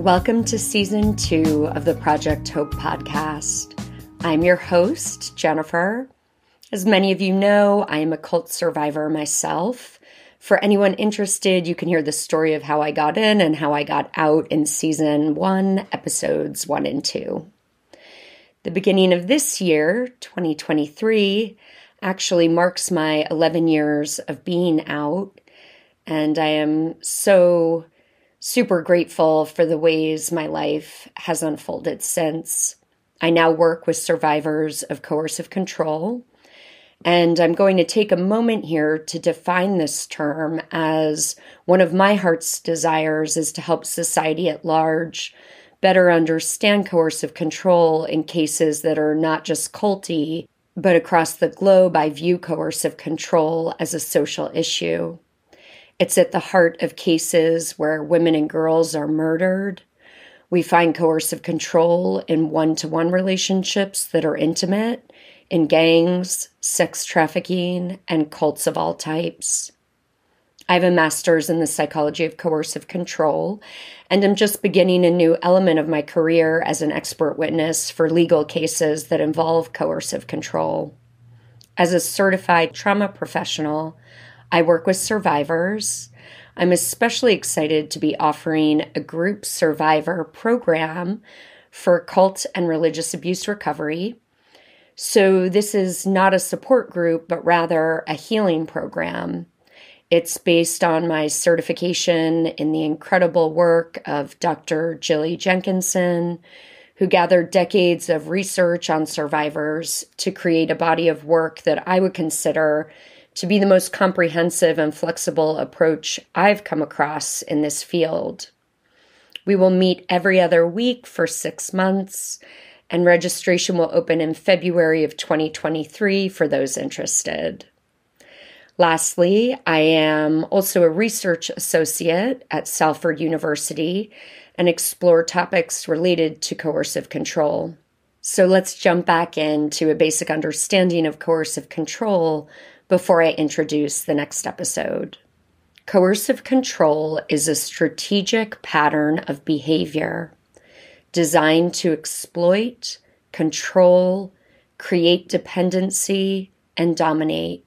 Welcome to Season 2 of the Project Hope podcast. I'm your host, Jennifer. As many of you know, I am a cult survivor myself. For anyone interested, you can hear the story of how I got in and how I got out in Season 1, Episodes 1 and 2. The beginning of this year, 2023, actually marks my 11 years of being out, and I am so super grateful for the ways my life has unfolded since. I now work with survivors of coercive control, and I'm going to take a moment here to define this term, as one of my heart's desires is to help society at large better understand coercive control in cases that are not just culty, but across the globe I view coercive control as a social issue. It's at the heart of cases where women and girls are murdered. We find coercive control in one-to-one relationships that are intimate, in gangs, sex trafficking, and cults of all types. I have a master's in the psychology of coercive control, and I'm just beginning a new element of my career as an expert witness for legal cases that involve coercive control. As a certified trauma professional, I work with survivors. I'm especially excited to be offering a group survivor program for cult and religious abuse recovery. So this is not a support group, but rather a healing program. It's based on my certification in the incredible work of Dr. Jilly Jenkinson, who gathered decades of research on survivors to create a body of work that I would consider to be the most comprehensive and flexible approach I've come across in this field. We will meet every other week for 6 months, and registration will open in February of 2023 for those interested. Lastly, I am also a research associate at Salford University and explore topics related to coercive control. So let's jump back into a basic understanding of coercive control before I introduce the next episode. Coercive control is a strategic pattern of behavior designed to exploit, control, create dependency, and dominate.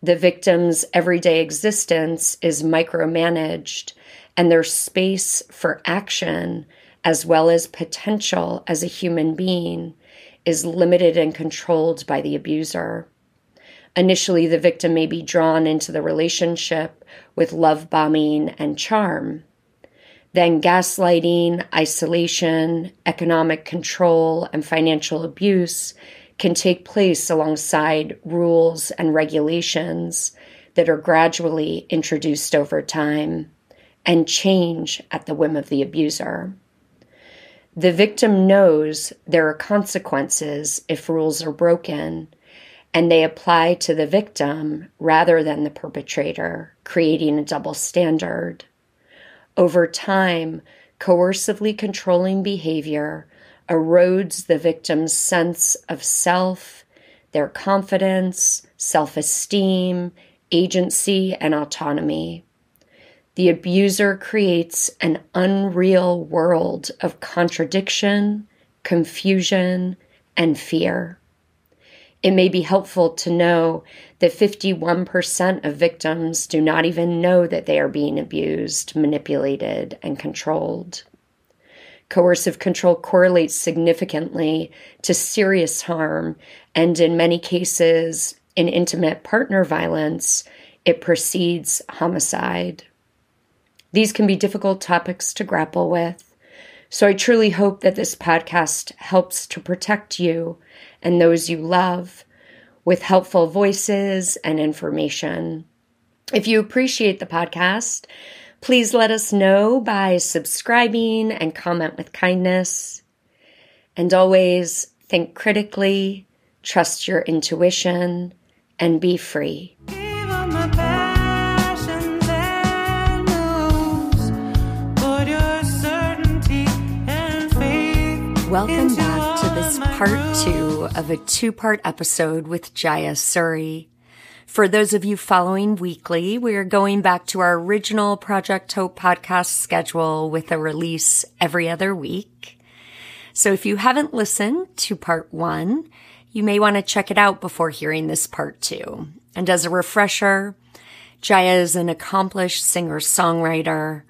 The victim's everyday existence is micromanaged, and their space for action, as well as potential as a human being, is limited and controlled by the abuser. Initially, the victim may be drawn into the relationship with love bombing and charm. Then gaslighting, isolation, economic control, and financial abuse can take place alongside rules and regulations that are gradually introduced over time and change at the whim of the abuser. The victim knows there are consequences if rules are broken, and they apply to the victim rather than the perpetrator, creating a double standard. Over time, coercively controlling behavior erodes the victim's sense of self, their confidence, self-esteem, agency, and autonomy. The abuser creates an unreal world of contradiction, confusion, and fear. It may be helpful to know that 51% of victims do not even know that they are being abused, manipulated, and controlled. Coercive control correlates significantly to serious harm, and in many cases, in intimate partner violence, it precedes homicide. These can be difficult topics to grapple with, so I truly hope that this podcast helps to protect you and those you love with helpful voices and information. If you appreciate the podcast, please let us know by subscribing and comment with kindness. And always think critically, trust your intuition, and be free. Welcome back to this part 2 of a 2-part episode with Jaia Suri. For those of you following weekly, we are going back to our original Project Hope podcast schedule with a release every other week. So if you haven't listened to part 1, you may want to check it out before hearing this part 2. And as a refresher, Jaia is an accomplished singer-songwriter.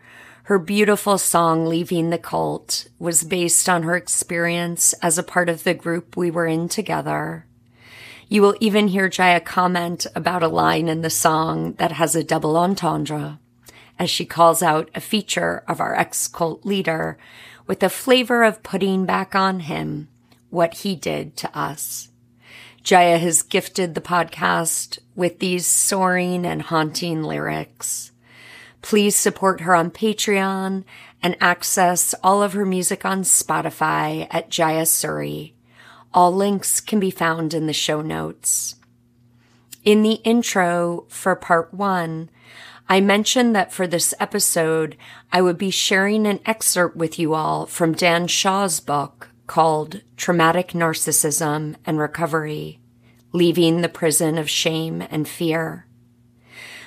Her beautiful song, Leaving the Cult, was based on her experience as a part of the group we were in together. You will even hear Jaia comment about a line in the song that has a double entendre, as she calls out a feature of our ex-cult leader with a flavor of putting back on him what he did to us. Jaia has gifted the podcast with these soaring and haunting lyrics. Please support her on Patreon and access all of her music on Spotify at Jaia Suri. All links can be found in the show notes. In the intro for part 1, I mentioned that for this episode, I would be sharing an excerpt with you all from Dan Shaw's book called Traumatic Narcissism and Recovery, Leaving the Prison of Shame and Fear.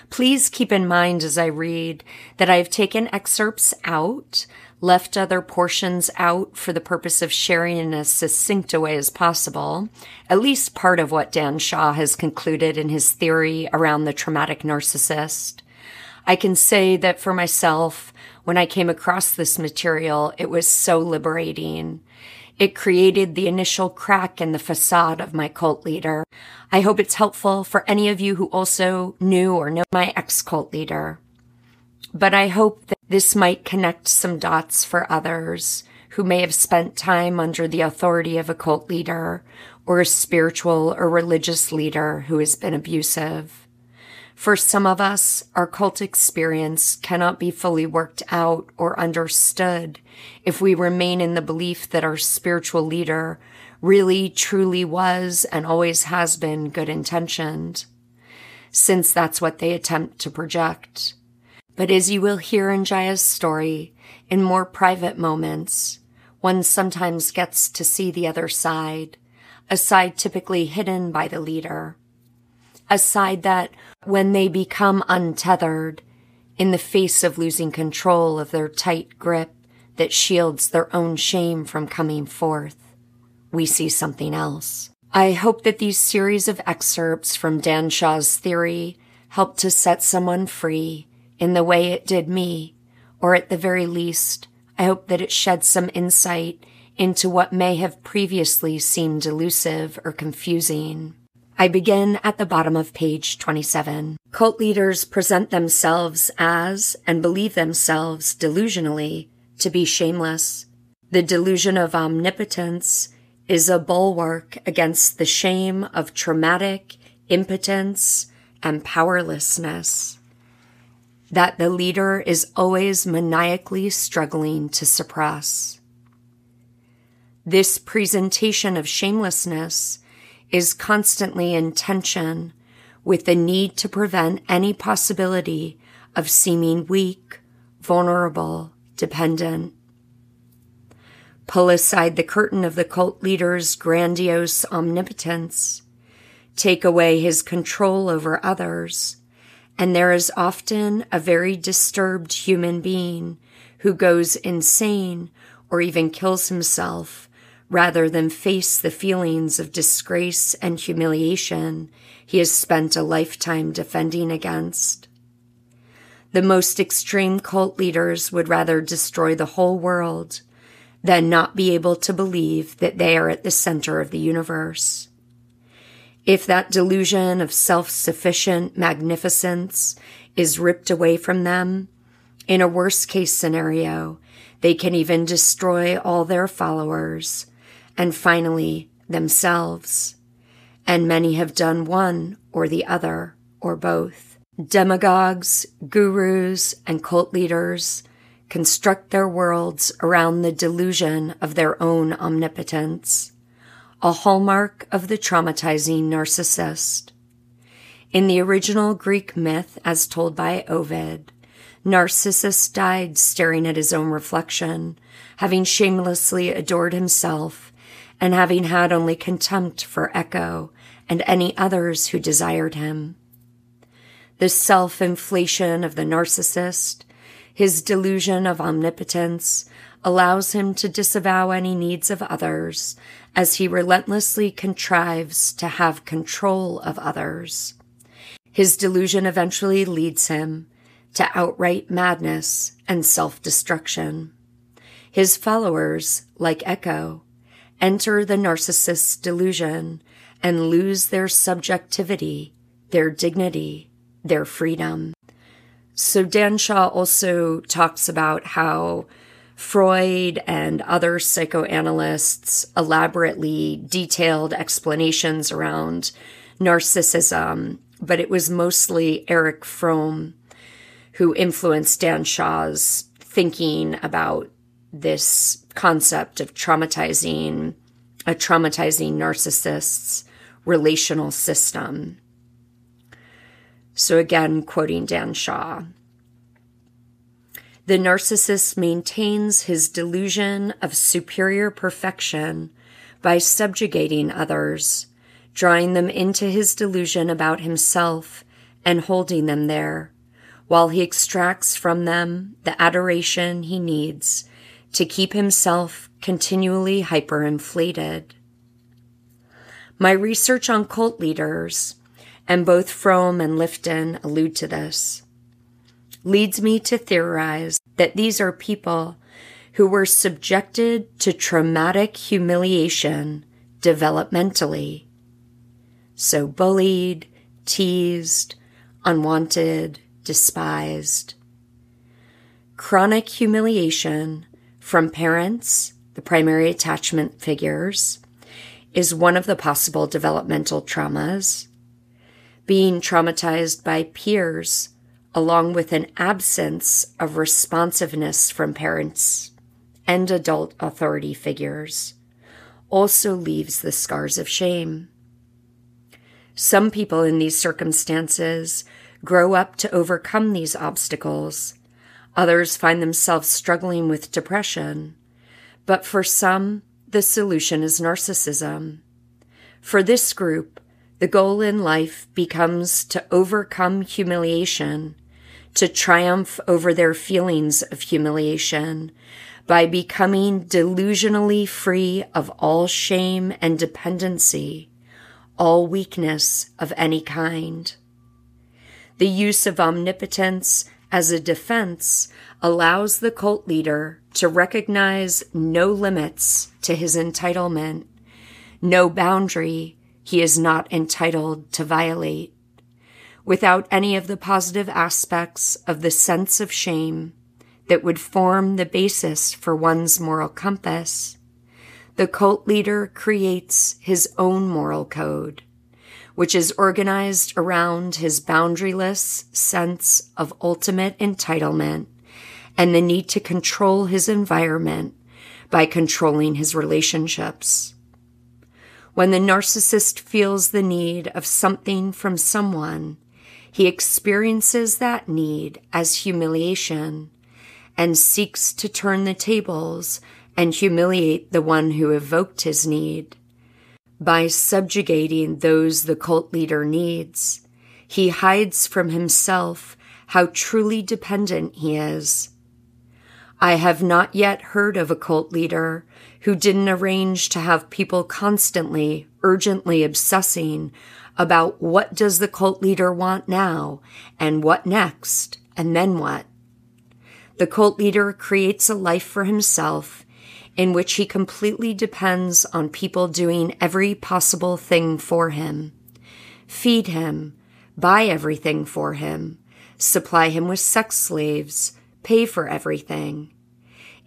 Please keep in mind as I read that I have taken excerpts out, left other portions out for the purpose of sharing in as succinct a way as possible, at least part of what Dan Shaw has concluded in his theory around the traumatic narcissist. I can say that for myself, when I came across this material, it was so liberating. It created the initial crack in the facade of my cult leader. I hope it's helpful for any of you who also knew or know my ex-cult leader. But I hope that this might connect some dots for others who may have spent time under the authority of a cult leader or a spiritual or religious leader who has been abusive. For some of us, our cult experience cannot be fully worked out or understood if we remain in the belief that our spiritual leader really, truly was and always has been good-intentioned, since that's what they attempt to project. But as you will hear in Jaia's story, in more private moments, one sometimes gets to see the other side, a side typically hidden by the leader, a side that, when they become untethered, in the face of losing control of their tight grip that shields their own shame from coming forth, we see something else. I hope that these series of excerpts from Dan Shaw's theory help to set someone free in the way it did me, or at the very least, I hope that it sheds some insight into what may have previously seemed elusive or confusing. I begin at the bottom of page 27. Cult leaders present themselves as, and believe themselves delusionally, to be shameless. The delusion of omnipotence is a bulwark against the shame of traumatic impotence and powerlessness that the leader is always maniacally struggling to suppress. This presentation of shamelessness is constantly in tension with the need to prevent any possibility of seeming weak, vulnerable, dependent. Pull aside the curtain of the cult leader's grandiose omnipotence, take away his control over others, and there is often a very disturbed human being who goes insane or even kills himself rather than face the feelings of disgrace and humiliation he has spent a lifetime defending against. The most extreme cult leaders would rather destroy the whole world than not be able to believe that they are at the center of the universe. If that delusion of self-sufficient magnificence is ripped away from them, in a worst-case scenario, they can even destroy all their followers, and finally, themselves. And many have done one or the other, or both. Demagogues, gurus, and cult leaders construct their worlds around the delusion of their own omnipotence, a hallmark of the traumatizing narcissist. In the original Greek myth, as told by Ovid, Narcissus died staring at his own reflection, having shamelessly adored himself and having had only contempt for Echo and any others who desired him. The self-inflation of the narcissist, his delusion of omnipotence, allows him to disavow any needs of others as he relentlessly contrives to have control of others. His delusion eventually leads him to outright madness and self-destruction. His followers, like Echo, enter the narcissist's delusion and lose their subjectivity, their dignity, their freedom. So Dan Shaw also talks about how Freud and other psychoanalysts elaborately detailed explanations around narcissism, but it was mostly Erich Fromm who influenced Dan Shaw's thinking about this concept of a traumatizing narcissist's relational system. So again, quoting Dan Shaw, the narcissist maintains his delusion of superior perfection by subjugating others, drawing them into his delusion about himself and holding them there, while he extracts from them the adoration he needs to keep himself continually hyperinflated. My research on cult leaders, and both Fromm and Lifton allude to this, leads me to theorize that these are people who were subjected to traumatic humiliation developmentally. So bullied, teased, unwanted, despised. Chronic humiliation from parents, the primary attachment figures, is one of the possible developmental traumas. Being traumatized by peers, along with an absence of responsiveness from parents and adult authority figures, also leaves the scars of shame. Some people in these circumstances grow up to overcome these obstacles. Others find themselves struggling with depression. But for some, the solution is narcissism. For this group, the goal in life becomes to overcome humiliation, to triumph over their feelings of humiliation by becoming delusionally free of all shame and dependency, all weakness of any kind. The use of omnipotence as a defense allows the cult leader to recognize no limits to his entitlement, no boundary he is not entitled to violate. Without any of the positive aspects of the sense of shame that would form the basis for one's moral compass, the cult leader creates his own moral code, which is organized around his boundaryless sense of ultimate entitlement and the need to control his environment by controlling his relationships. When the narcissist feels the need of something from someone, he experiences that need as humiliation and seeks to turn the tables and humiliate the one who evoked his need. By subjugating those the cult leader needs, he hides from himself how truly dependent he is. I have not yet heard of a cult leader who didn't arrange to have people constantly, urgently obsessing about what does the cult leader want now, and what next, and then what. The cult leader creates a life for himself in which he completely depends on people doing every possible thing for him, feed him, buy everything for him, supply him with sex slaves, pay for everything.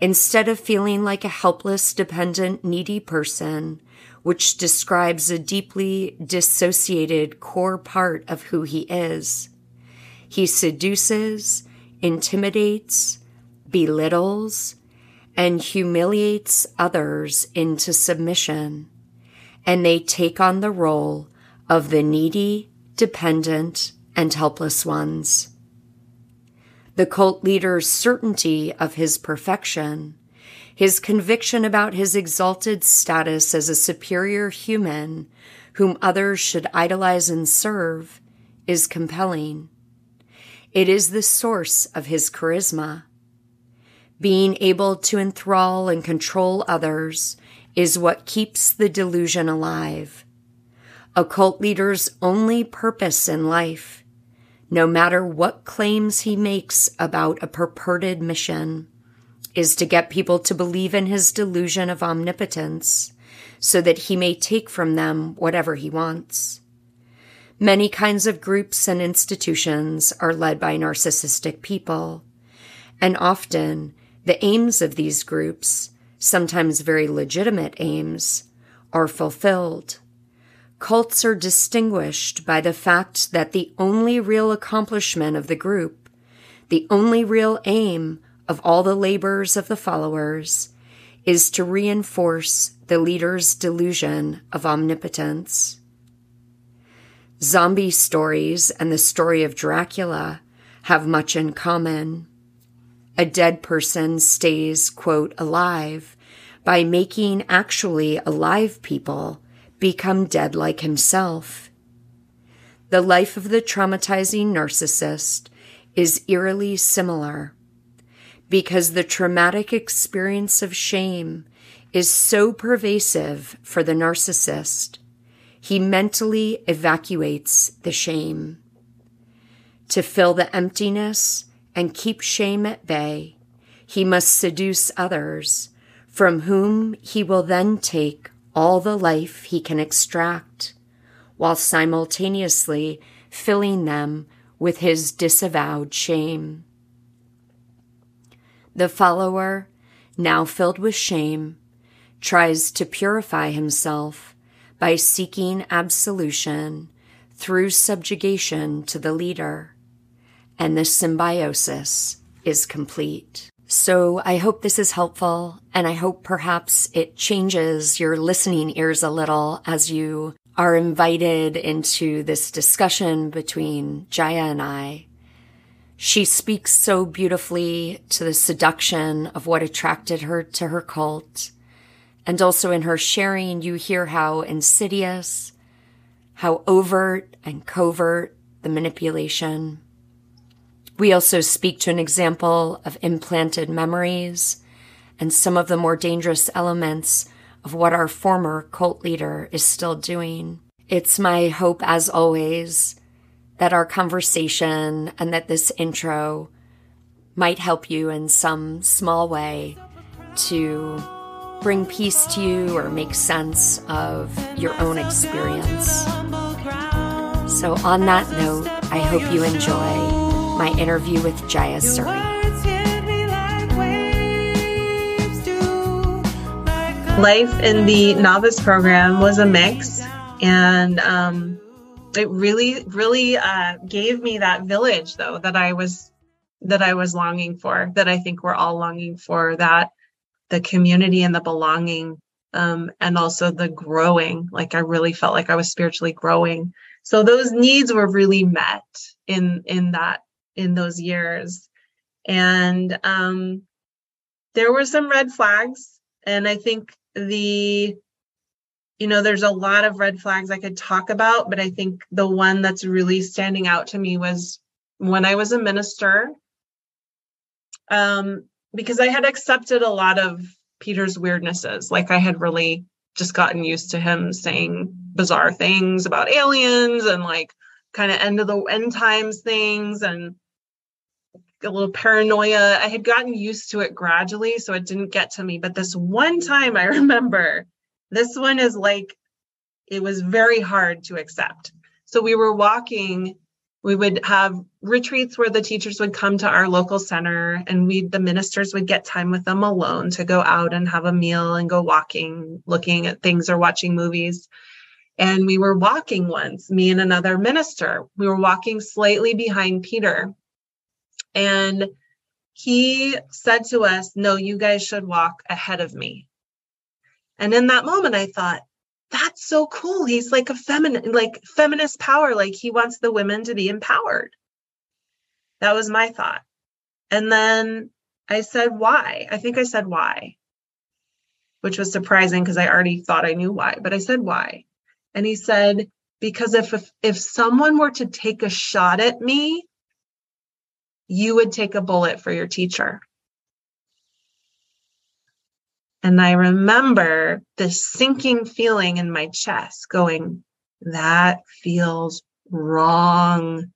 Instead of feeling like a helpless, dependent, needy person, which describes a deeply dissociated core part of who he is, he seduces, intimidates, belittles, and humiliates others into submission, and they take on the role of the needy, dependent, and helpless ones. The cult leader's certainty of his perfection, his conviction about his exalted status as a superior human whom others should idolize and serve, is compelling. It is the source of his charisma. Being able to enthrall and control others is what keeps the delusion alive. A cult leader's only purpose in life, no matter what claims he makes about a purported mission, is to get people to believe in his delusion of omnipotence so that he may take from them whatever he wants. Many kinds of groups and institutions are led by narcissistic people, and often the aims of these groups, sometimes very legitimate aims, are fulfilled. Cults are distinguished by the fact that the only real accomplishment of the group, the only real aim of all the labors of the followers, is to reinforce the leader's delusion of omnipotence. Zombie stories and the story of Dracula have much in common. A dead person stays, quote, alive by making actually alive people become dead like himself. The life of the traumatizing narcissist is eerily similar because the traumatic experience of shame is so pervasive for the narcissist, he mentally evacuates the shame. To fill the emptiness and keep shame at bay, he must seduce others, from whom he will then take all the life he can extract, while simultaneously filling them with his disavowed shame. The follower, now filled with shame, tries to purify himself by seeking absolution through subjugation to the leader, and the symbiosis is complete. So I hope this is helpful, and I hope perhaps it changes your listening ears a little as you are invited into this discussion between Jaia and I. She speaks so beautifully to the seduction of what attracted her to her cult. And also in her sharing, you hear how insidious, how overt and covert the manipulation. We also speak to an example of implanted memories and some of the more dangerous elements of what our former cult leader is still doing. It's my hope, as always, that our conversation and that this intro might help you in some small way to bring peace to you or make sense of your own experience. So on that note, I hope you enjoy my interview with Jaia Suri. Life in the novice program was a mix, and it really gave me that village, though, that I was longing for, that I think we're all longing for, that the community and the belonging, and also the growing. Like I really felt like I was spiritually growing. So those needs were really met in those years. And there were some red flags, and I think there's a lot of red flags I could talk about, but I think the one that's really standing out to me was when I was a minister, because I had accepted a lot of Peter's weirdnesses. Like I had really just gotten used to him saying bizarre things about aliens and like kind of end times things and a little paranoia. I had gotten used to it gradually, so it didn't get to me. But this one time I remember, this one is like, it was very hard to accept. So we were walking, we would have retreats where the teachers would come to our local center, and the ministers would get time with them alone to go out and have a meal and go walking, looking at things or watching movies. And we were walking once, me and another minister, we were walking slightly behind Peter. And he said to us, "No, you guys should walk ahead of me." And in that moment, I thought, that's so cool. He's like a feminist power. Like he wants the women to be empowered. That was my thought. And then I said, why? I think I said why, which was surprising because I already thought I knew why, but I said why. And he said, because if someone were to take a shot at me, you would take a bullet for your teacher. And I remember this sinking feeling in my chest going, that feels wrong.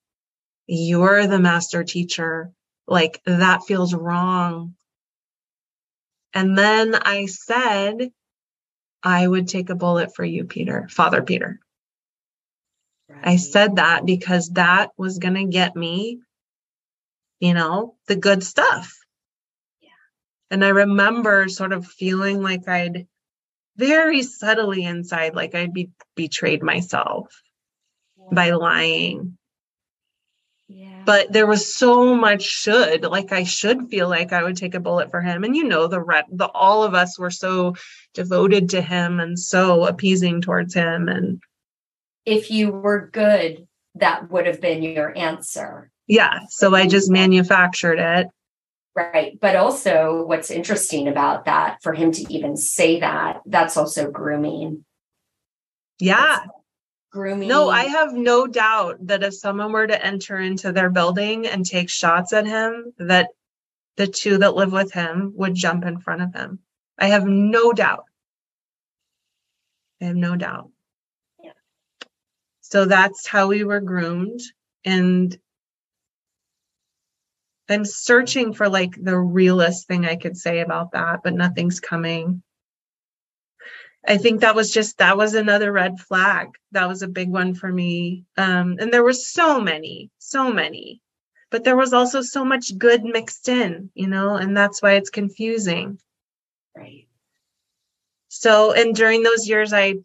You're the master teacher. Like, that feels wrong. And then I said, I would take a bullet for you, Peter, Father Peter. Right. I said that because that was going to get me, the good stuff. Yeah. And I remember sort of feeling like I'd very subtly inside, like I'd betrayed myself by lying. Yeah. But there was so much I should feel like I would take a bullet for him. And all of us were so devoted to him and so appeasing towards him. And if you were good, that would have been your answer. Yeah. So I just manufactured it. Right. But also what's interesting about that, for him to even say that, that's also grooming. Yeah. That's grooming. No, I have no doubt that if someone were to enter into their building and take shots at him, that the two that live with him would jump in front of him. I have no doubt. Yeah. So that's how we were groomed. And I'm searching for the realest thing I could say about that, but nothing's coming. I think that was another red flag. That was a big one for me. And there were so many, but there was also so much good mixed in, and that's why it's confusing. Right. So, and during those years, I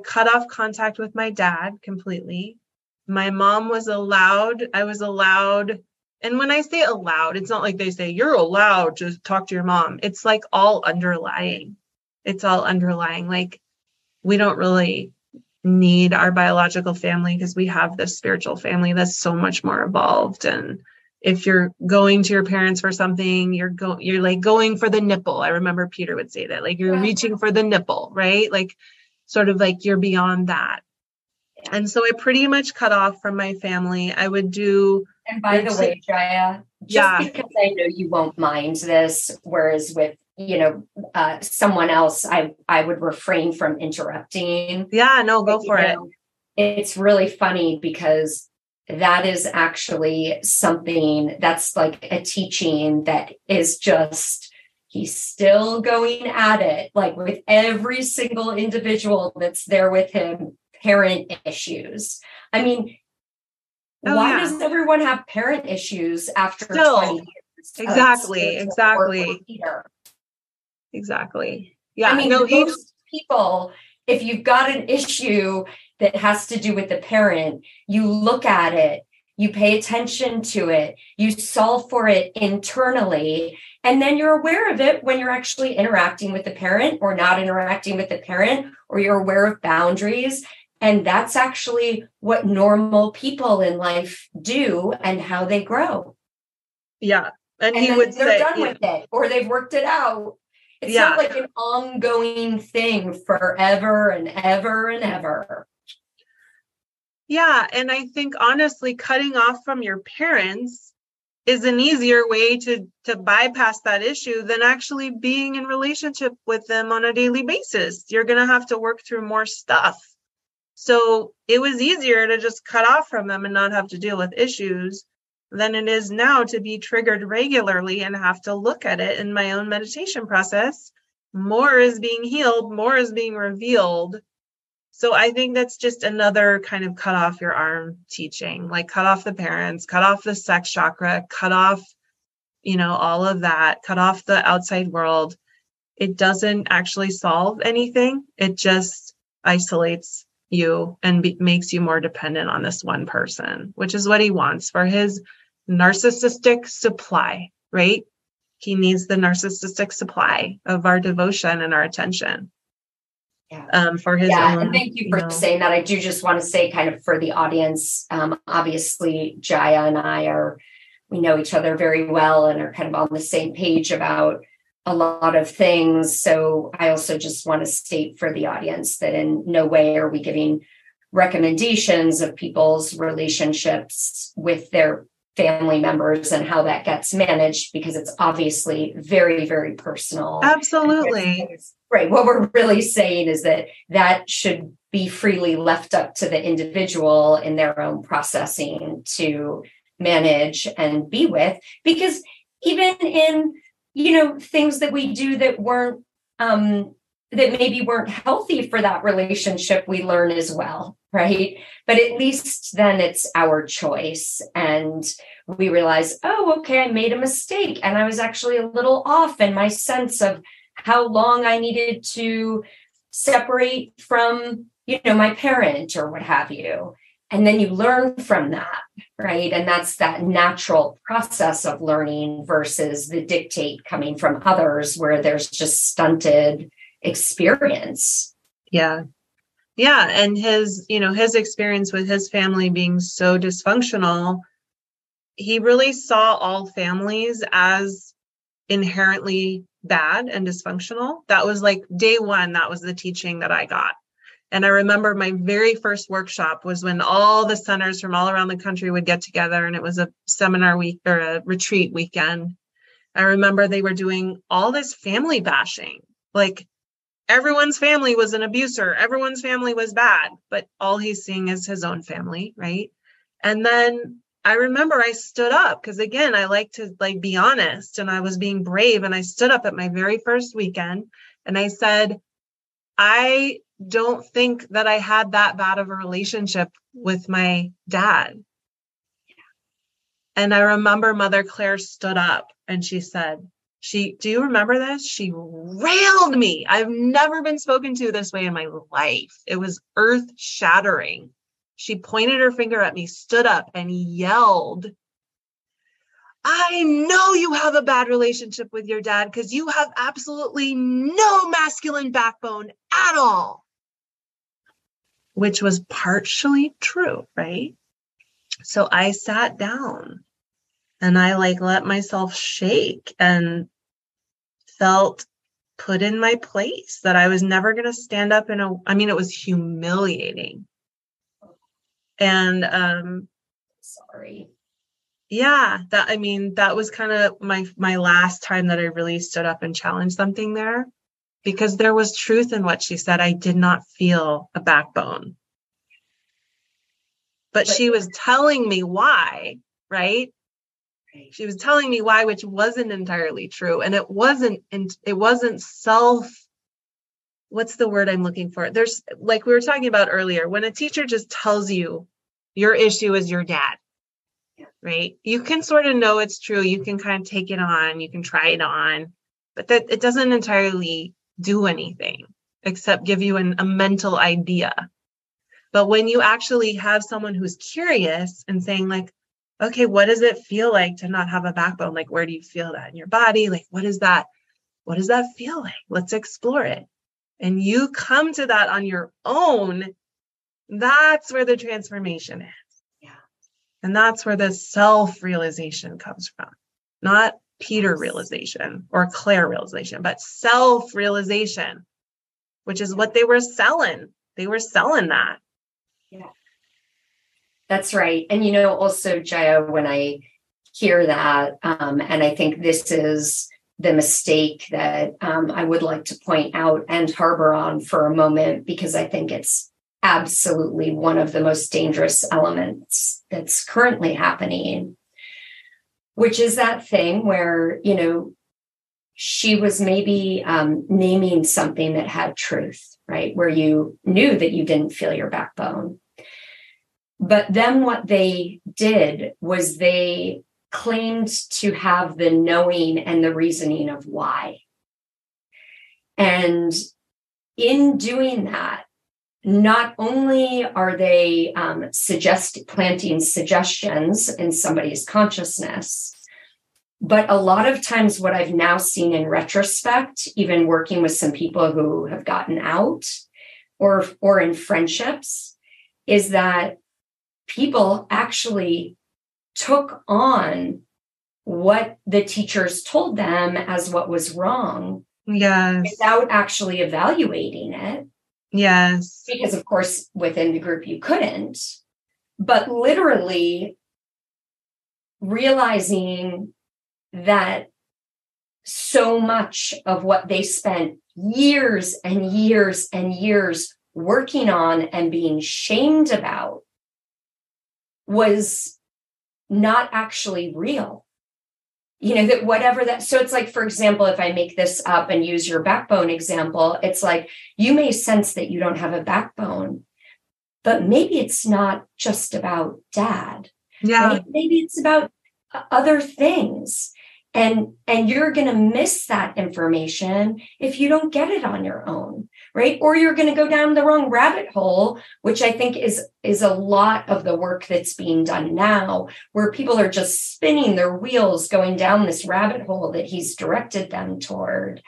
cut off contact with my dad completely. My mom was allowed, I was allowed. And when I say allowed, it's not like they say you're allowed to talk to your mom. It's all underlying. It's all underlying. We don't really need our biological family because we have this spiritual family that's so much more evolved. And if you're going to your parents for something, you're going for the nipple. I remember Peter would say that, you're reaching for the nipple, right? You're beyond that. Yeah. And so I pretty much cut off from my family. I would do. And by the way, Jaia, because I know you won't mind this, whereas with someone else, I would refrain from interrupting. Yeah, no, go for it. It's really funny because that is actually something that's a teaching that is just, he's still going at it, with every single individual that's there with him, parent issues. I mean, why does everyone have parent issues after 20 years? Exactly. Yeah. I mean, most people, if you've got an issue that has to do with the parent, you look at it, you pay attention to it, you solve for it internally, and then you're aware of it when you're actually interacting with the parent or not interacting with the parent, or you're aware of boundaries. And that's actually what normal people in life do and how they grow. Yeah. And he then would they're say, done with it, or they've worked it out. It's not an ongoing thing forever and ever and ever. Yeah. And I think, honestly, cutting off from your parents is an easier way to bypass that issue than actually being in relationship with them on a daily basis. You're going to have to work through more stuff. So it was easier to just cut off from them and not have to deal with issues than it is now to be triggered regularly and have to look at it in my own meditation process. More is being healed, more is being revealed. So I think that's just another kind of cut off your arm teaching, cut off the parents, cut off the sex chakra, cut off, all of that, cut off the outside world. It doesn't actually solve anything. It just isolates you and makes you more dependent on this one person, which is what he wants for his narcissistic supply, right? He needs the narcissistic supply of our devotion and our attention. For his own. And thank you for saying that. I do just want to say, kind of for the audience, obviously Jaia and we know each other very well and are kind of on the same page about a lot of things. So I also just want to state for the audience that in no way are we giving recommendations of people's relationships with their family members and how that gets managed, because it's obviously very, very personal. Absolutely. Right. What we're really saying is that should be freely left up to the individual in their own processing to manage and be with, because even in, things that we do that weren't, that maybe weren't healthy for that relationship, we learn as well, right? But at least then it's our choice. And we realize, oh, okay, I made a mistake. And I was actually a little off in my sense of how long I needed to separate from, my parent or what have you. And then you learn from that, right? And that's that natural process of learning versus the dictate coming from others where there's just stunted experience. Yeah. Yeah. And his experience with his family being so dysfunctional, he really saw all families as inherently bad and dysfunctional. That was like day one. That was the teaching that I got. And I remember my very first workshop was when all the centers from all around the country would get together, and it was a seminar week or a retreat weekend. I remember they were doing all this family bashing, like everyone's family was an abuser, everyone's family was bad, but all he's seeing is his own family, right? And then I remember I stood up because, again, I like to be honest, and I was being brave, and I stood up at my very first weekend and I said, I don't think that I had that bad of a relationship with my dad. And I remember Mother Claire stood up and she said, do you remember this? She railed me. I've never been spoken to this way in my life. It was earth shattering. She pointed her finger at me, stood up and yelled, I know you have a bad relationship with your dad because you have absolutely no masculine backbone at all. Which was partially true, right? So I sat down and I let myself shake and felt put in my place that I was never going to stand up it was humiliating. And sorry. Yeah, that was kind of my last time that I really stood up and challenged something there, because there was truth in what she said. I did not feel a backbone. But she was telling me why, right? She was telling me why, which wasn't entirely true. And it wasn't what's the word I'm looking for? There's, like we were talking about earlier, when a teacher just tells you your issue is your dad, right? You can sort of know it's true. You can kind of take it on, you can try it on, but that it doesn't entirely do anything except give you a mental idea. But when you actually have someone who's curious and saying okay, what does it feel like to not have a backbone? Where do you feel that in your body? What does that feel like? Let's explore it. And you come to that on your own. That's where the transformation is. Yeah. And that's where the self-realization comes from. Not Peter realization or Claire realization, but self-realization, which is what they were selling. They were selling that. Yeah. That's right. And, also, Jaia, when I hear that, and I think this is the mistake that I would like to point out and harbor on for a moment, because I think it's absolutely one of the most dangerous elements that's currently happening, which is that thing where, she was maybe naming something that had truth, right? Where you knew that you didn't feel your backbone. But then what they did was they claimed to have the knowing and the reasoning of why. And in doing that, not only are they planting suggestions in somebody's consciousness, but a lot of times what I've now seen in retrospect, even working with some people who have gotten out or in friendships, is that people actually took on what the teachers told them as what was wrong. Yes. Without actually evaluating it. Yes. Because, of course, within the group you couldn't. But literally, realizing that so much of what they spent years and years and years working on and being shamed about was not actually real. That whatever that, so it's like, for example, if I make this up and use your backbone example, it's like, you may sense that you don't have a backbone, but maybe it's not just about dad. Yeah. Right? Maybe it's about other things. And you're going to miss that information if you don't get it on your own, right? Or you're going to go down the wrong rabbit hole, which I think is a lot of the work that's being done now, where people are just spinning their wheels going down this rabbit hole that he's directed them toward.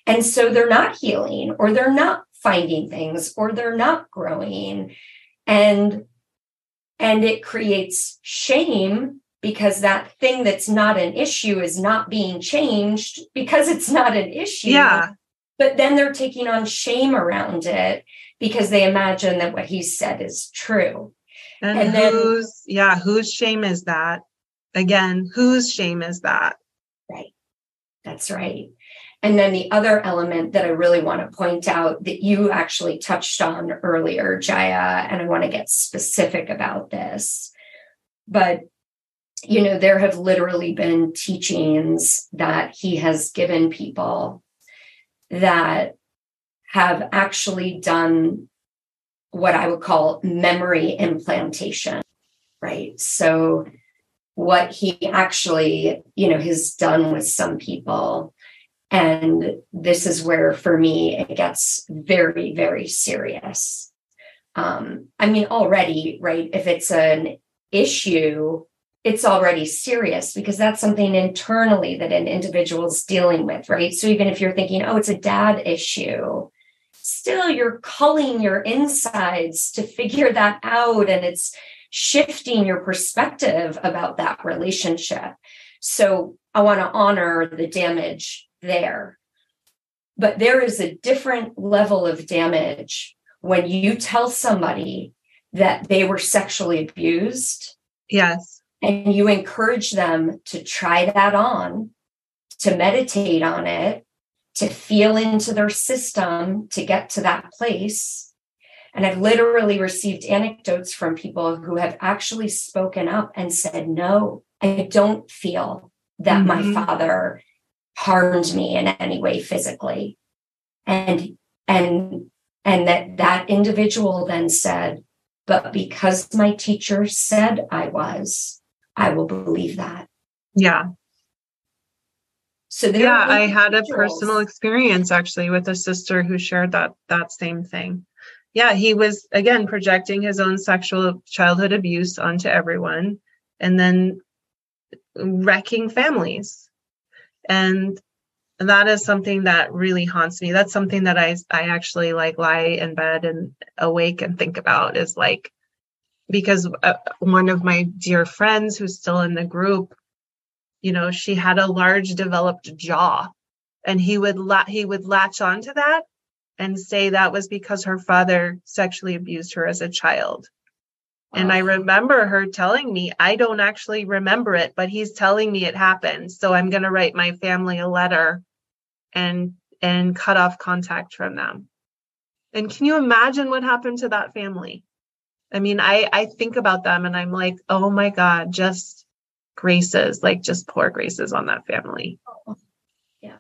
And so they're not healing, or they're not finding things, or they're not growing. And it creates shame, because that thing that's not an issue is not being changed because it's not an issue. Yeah. But then they're taking on shame around it because they imagine that what he said is true. And whose shame is that? Again, whose shame is that? Right. That's right. And then the other element that I really want to point out that you actually touched on earlier, Jaia, and I want to get specific about this, but there have literally been teachings that he has given people that have actually done what I would call memory implantation, right? So what he actually, has done with some people, and this is where, for me, it gets very, very serious. Already, right? If it's an issue, it's already serious because that's something internally that an individual is dealing with, right? So even if you're thinking, oh, it's a dad issue, still you're culling your insides to figure that out, and it's shifting your perspective about that relationship. So I want to honor the damage there. But there is a different level of damage when you tell somebody that they were sexually abused. Yes. And you encourage them to try that on, to meditate on it, to feel into their system, to get to that place. And I've literally received anecdotes from people who have actually spoken up and said, no, I don't feel that my father harmed me in any way physically. And that individual then said, but because my teacher said I will believe that. Yeah. So I had a personal experience actually with a sister who shared that same thing. Yeah, he was, again, projecting his own sexual childhood abuse onto everyone and then wrecking families. And that is something that really haunts me. That's something that I actually lie in bed and awake and think about, is because one of my dear friends who's still in the group, she had a large developed jaw, and he would latch onto that and say that was because her father sexually abused her as a child. And I remember her telling me, I don't actually remember it, but he's telling me it happened. So I'm going to write my family a letter and cut off contact from them. And can you imagine what happened to that family? I think about them and I'm like, oh my God, just graces, just pour graces on that family. Yeah.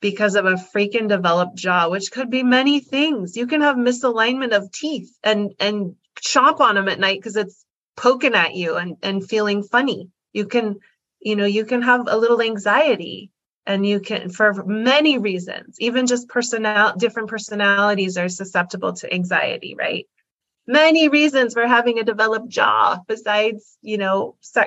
Because of a freaking developed jaw, which could be many things. You can have misalignment of teeth and chomp on them at night because it's poking at you and feeling funny. You can have a little anxiety, and you can, for many reasons, even just different personalities are susceptible to anxiety, right? Many reasons for having a developed jaw besides,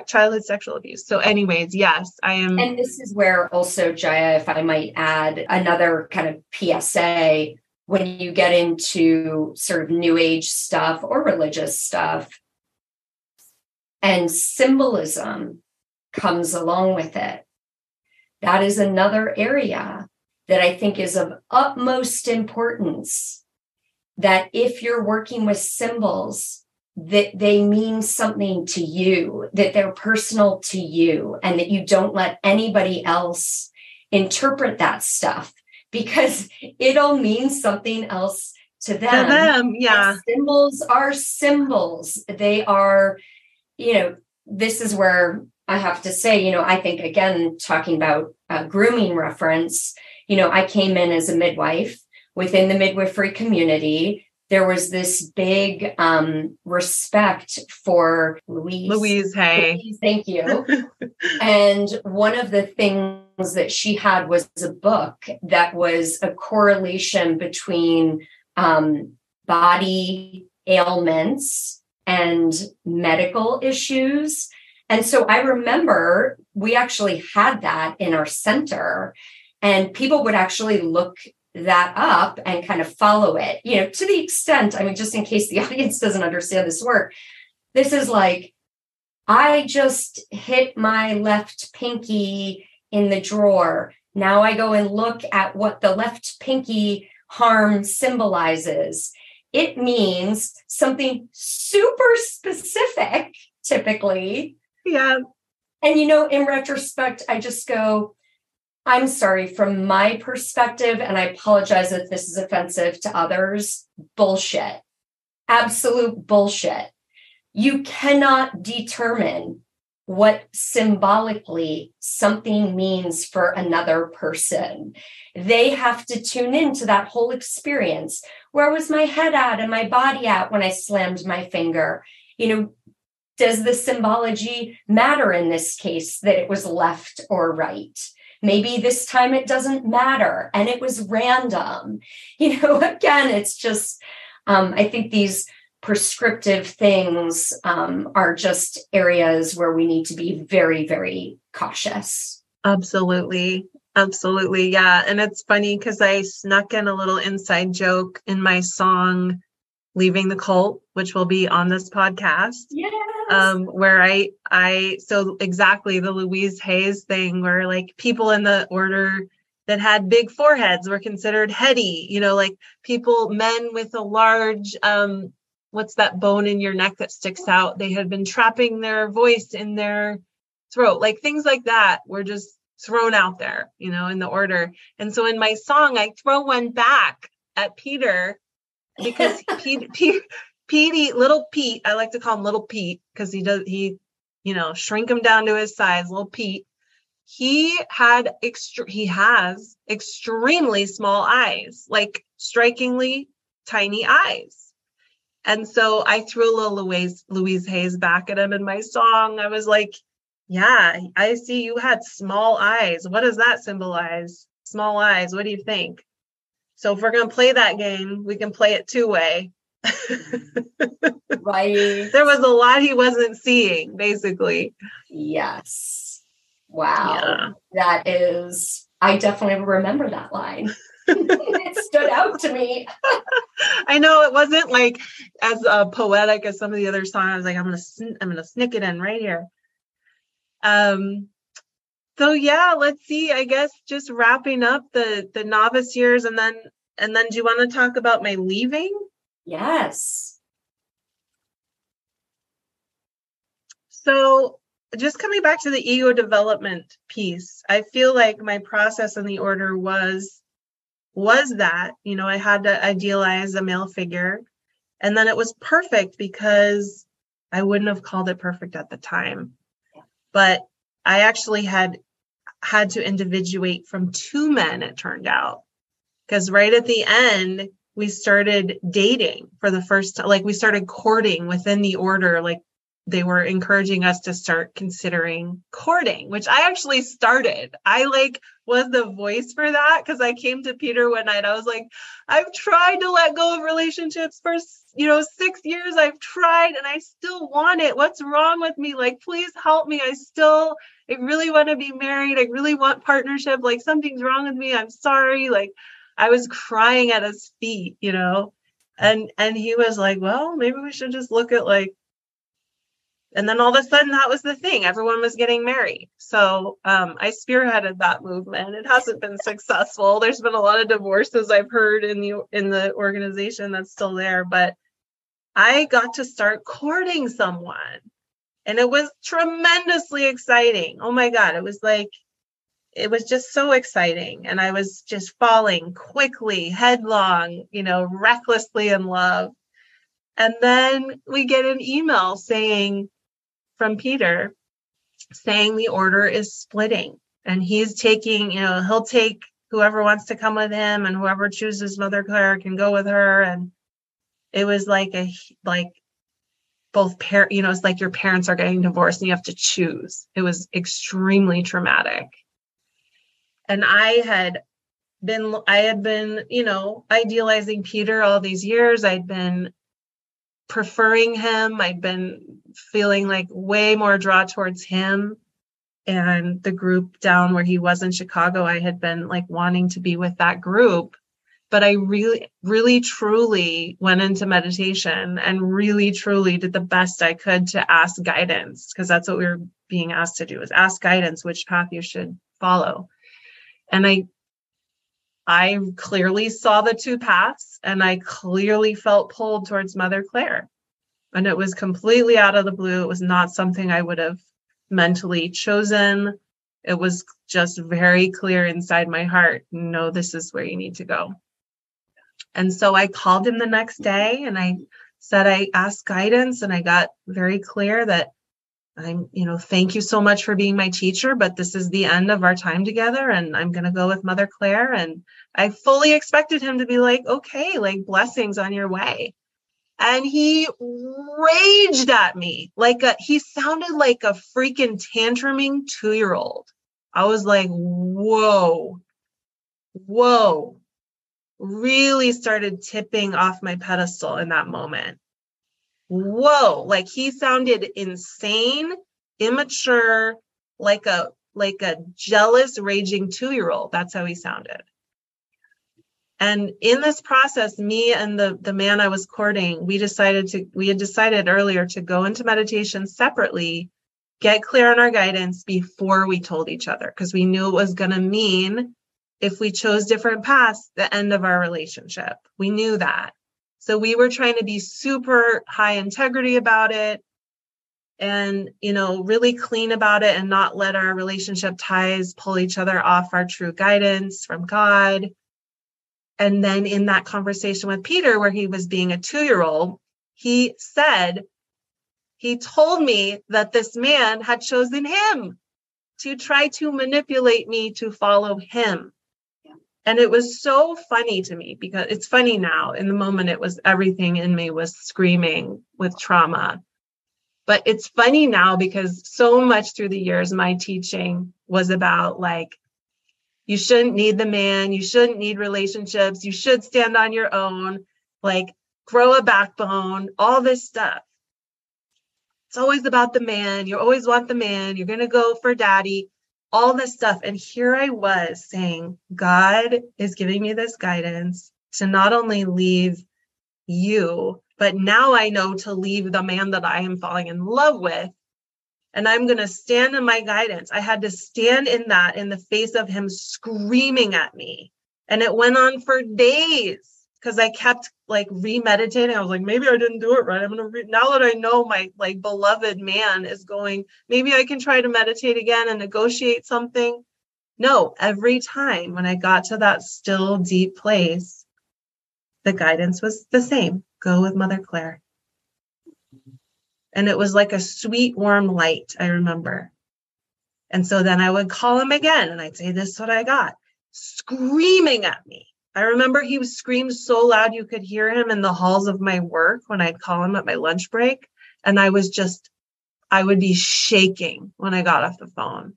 childhood sexual abuse. So anyways, yes, I am. And this is where also, Jaia, if I might add another kind of PSA, when you get into sort of new age stuff or religious stuff, and symbolism comes along with it, that is another area that I think is of utmost importance. That if you're working with symbols, that they mean something to you, that they're personal to you, and that you don't let anybody else interpret that stuff, because it'll mean something else to them. To them, yeah. And symbols are symbols. They are, this is where I have to say, I think, again, talking about grooming reference, I came in as a midwife within the midwifery community. There was this big respect for Louise. Louise, hey. Louise, thank you. And one of the things that she had was a book that was a correlation between body ailments and medical issues. And so I remember we actually had that in our center, and people would actually look that up and kind of follow it, to the extent, just in case the audience doesn't understand this work, this is like, I just hit my left pinky in the drawer. Now I go and look at what the left pinky harm symbolizes. It means something super specific, typically. Yeah. And, in retrospect, I just go, I'm sorry, from my perspective, and I apologize if this is offensive to others, bullshit. Absolute bullshit. You cannot determine what symbolically something means for another person. They have to tune into that whole experience. Where was my head at and my body at when I slammed my finger? Does the symbology matter in this case that it was left or right? Maybe this time it doesn't matter and it was random. Again, it's just, I think these prescriptive things are just areas where we need to be very, very cautious. Absolutely. Absolutely. Yeah. And it's funny because I snuck in a little inside joke in my song, Leaving the Cult, which will be on this podcast. Yes. Where so exactly the Louise Hayes thing, where like people in the order that had big foreheads were considered heady, like men with a large, what's that bone in your neck that sticks out? They had been trapping their voice in their throat, like things like that were just thrown out there, in the order. And so in my song, I throw one back at Peter because Petey, little Pete, I like to call him Little Pete because he shrink him down to his size, little Pete. He has extremely small eyes, like strikingly tiny eyes. And so I threw a little Louise Hayes back at him in my song. I was like, yeah, I see you had small eyes. What does that symbolize? Small eyes. What do you think? So if we're going to play that game, we can play it two-way. Right. There was a lot he wasn't seeing, basically. Yes. Wow. Yeah. That is, I definitely remember that line. It stood out to me. I know it wasn't like as poetic as some of the other songs. I was like, I'm gonna snick it in right here. So yeah, let's see. I guess just wrapping up the novice years, and then do you want to talk about my leaving? Yes. So just coming back to the ego development piece, I feel like my process in the order was that, I had to idealize a male figure, and then it was perfect because I wouldn't have called it perfect at the time. But I actually had to individuate from two men, it turned out, because right at the end, we started dating for the first time. Like we started courting within the order. Like they were encouraging us to start considering courting, which I actually started. I was the voice for that because I came to Peter one night. I was like, I've tried to let go of relationships for 6 years. I've tried and I still want it. What's wrong with me? Like, please help me. I really want to be married. I really want partnership. Like something's wrong with me. I'm sorry. Like I was crying at his feet, and he was like, well, maybe we should just look at and then all of a sudden that was the thing. Everyone was getting married. So I spearheaded that movement. It hasn't been successful. There's been a lot of divorces I've heard in the organization that's still there, but I got to start courting someone. And it was tremendously exciting. Oh my God. It was just so exciting. And I was just falling quickly, headlong, recklessly in love. And then we get an email from Peter saying the order is splitting. And he's taking, he'll take whoever wants to come with him, and whoever chooses Mother Claire can go with her. And it was both it's like your parents are getting divorced and you have to choose. It was extremely traumatic. And I had been, idealizing Peter all these years. I'd been preferring him. I'd been feeling like way more draw towards him. And the group down where he was in Chicago, I had been wanting to be with that group. But I really, really, truly went into meditation and really, truly did the best I could to ask guidance, because that's what we were being asked to do, is ask guidance, which path you should follow. And I clearly saw the two paths, and I clearly felt pulled towards Mother Claire. And it was completely out of the blue. It was not something I would have mentally chosen. It was just very clear inside my heart, no, this is where you need to go. And so I called him the next day and I said, I asked guidance, and I got very clear that thank you so much for being my teacher, but this is the end of our time together, and I'm going to go with Mother Claire. And I fully expected him to be okay, blessings on your way. And he raged at me he sounded like a freaking tantruming 2-year-old. I was like, whoa, really started tipping off my pedestal in that moment. Whoa, he sounded insane, immature, like a jealous, raging 2-year-old. That's how he sounded. And in this process, me and the man I was courting, we had decided earlier to go into meditation separately, get clear on our guidance before we told each other, because we knew it was going to mean, if we chose different paths, the end of our relationship. We knew that. So we were trying to be super high integrity about it, and, really clean about it, and not let our relationship ties pull each other off our true guidance from God. And then in that conversation with Peter, where he was being a 2-year-old, he told me that this man had chosen him to try to manipulate me to follow him. And it was so funny to me, because it's funny now. In the moment, it was everything in me was screaming with trauma. But it's funny now because so much through the years, my teaching was about you shouldn't need the man. You shouldn't need relationships. You should stand on your own, grow a backbone, all this stuff. It's always about the man. You always want the man. You're going to go for daddy, all this stuff. And here I was saying, God is giving me this guidance to not only leave you, but now I know to leave the man that I am falling in love with. And I'm going to stand in my guidance. I had to stand in that, in the face of him screaming at me. And it went on for days, because I kept remeditating. I was like, maybe I didn't do it right. I'm going to now that I know my beloved man is going, maybe I can try to meditate again and negotiate something. No, every time when I got to that still deep place, the guidance was the same. Go with Mother Claire. And it was like a sweet, warm light, I remember. And so then I would call him again and I'd say, this is what I got. Screaming at me. I remember he was screamed so loud you could hear him in the halls of my work when I'd call him at my lunch break. And I would be shaking when I got off the phone.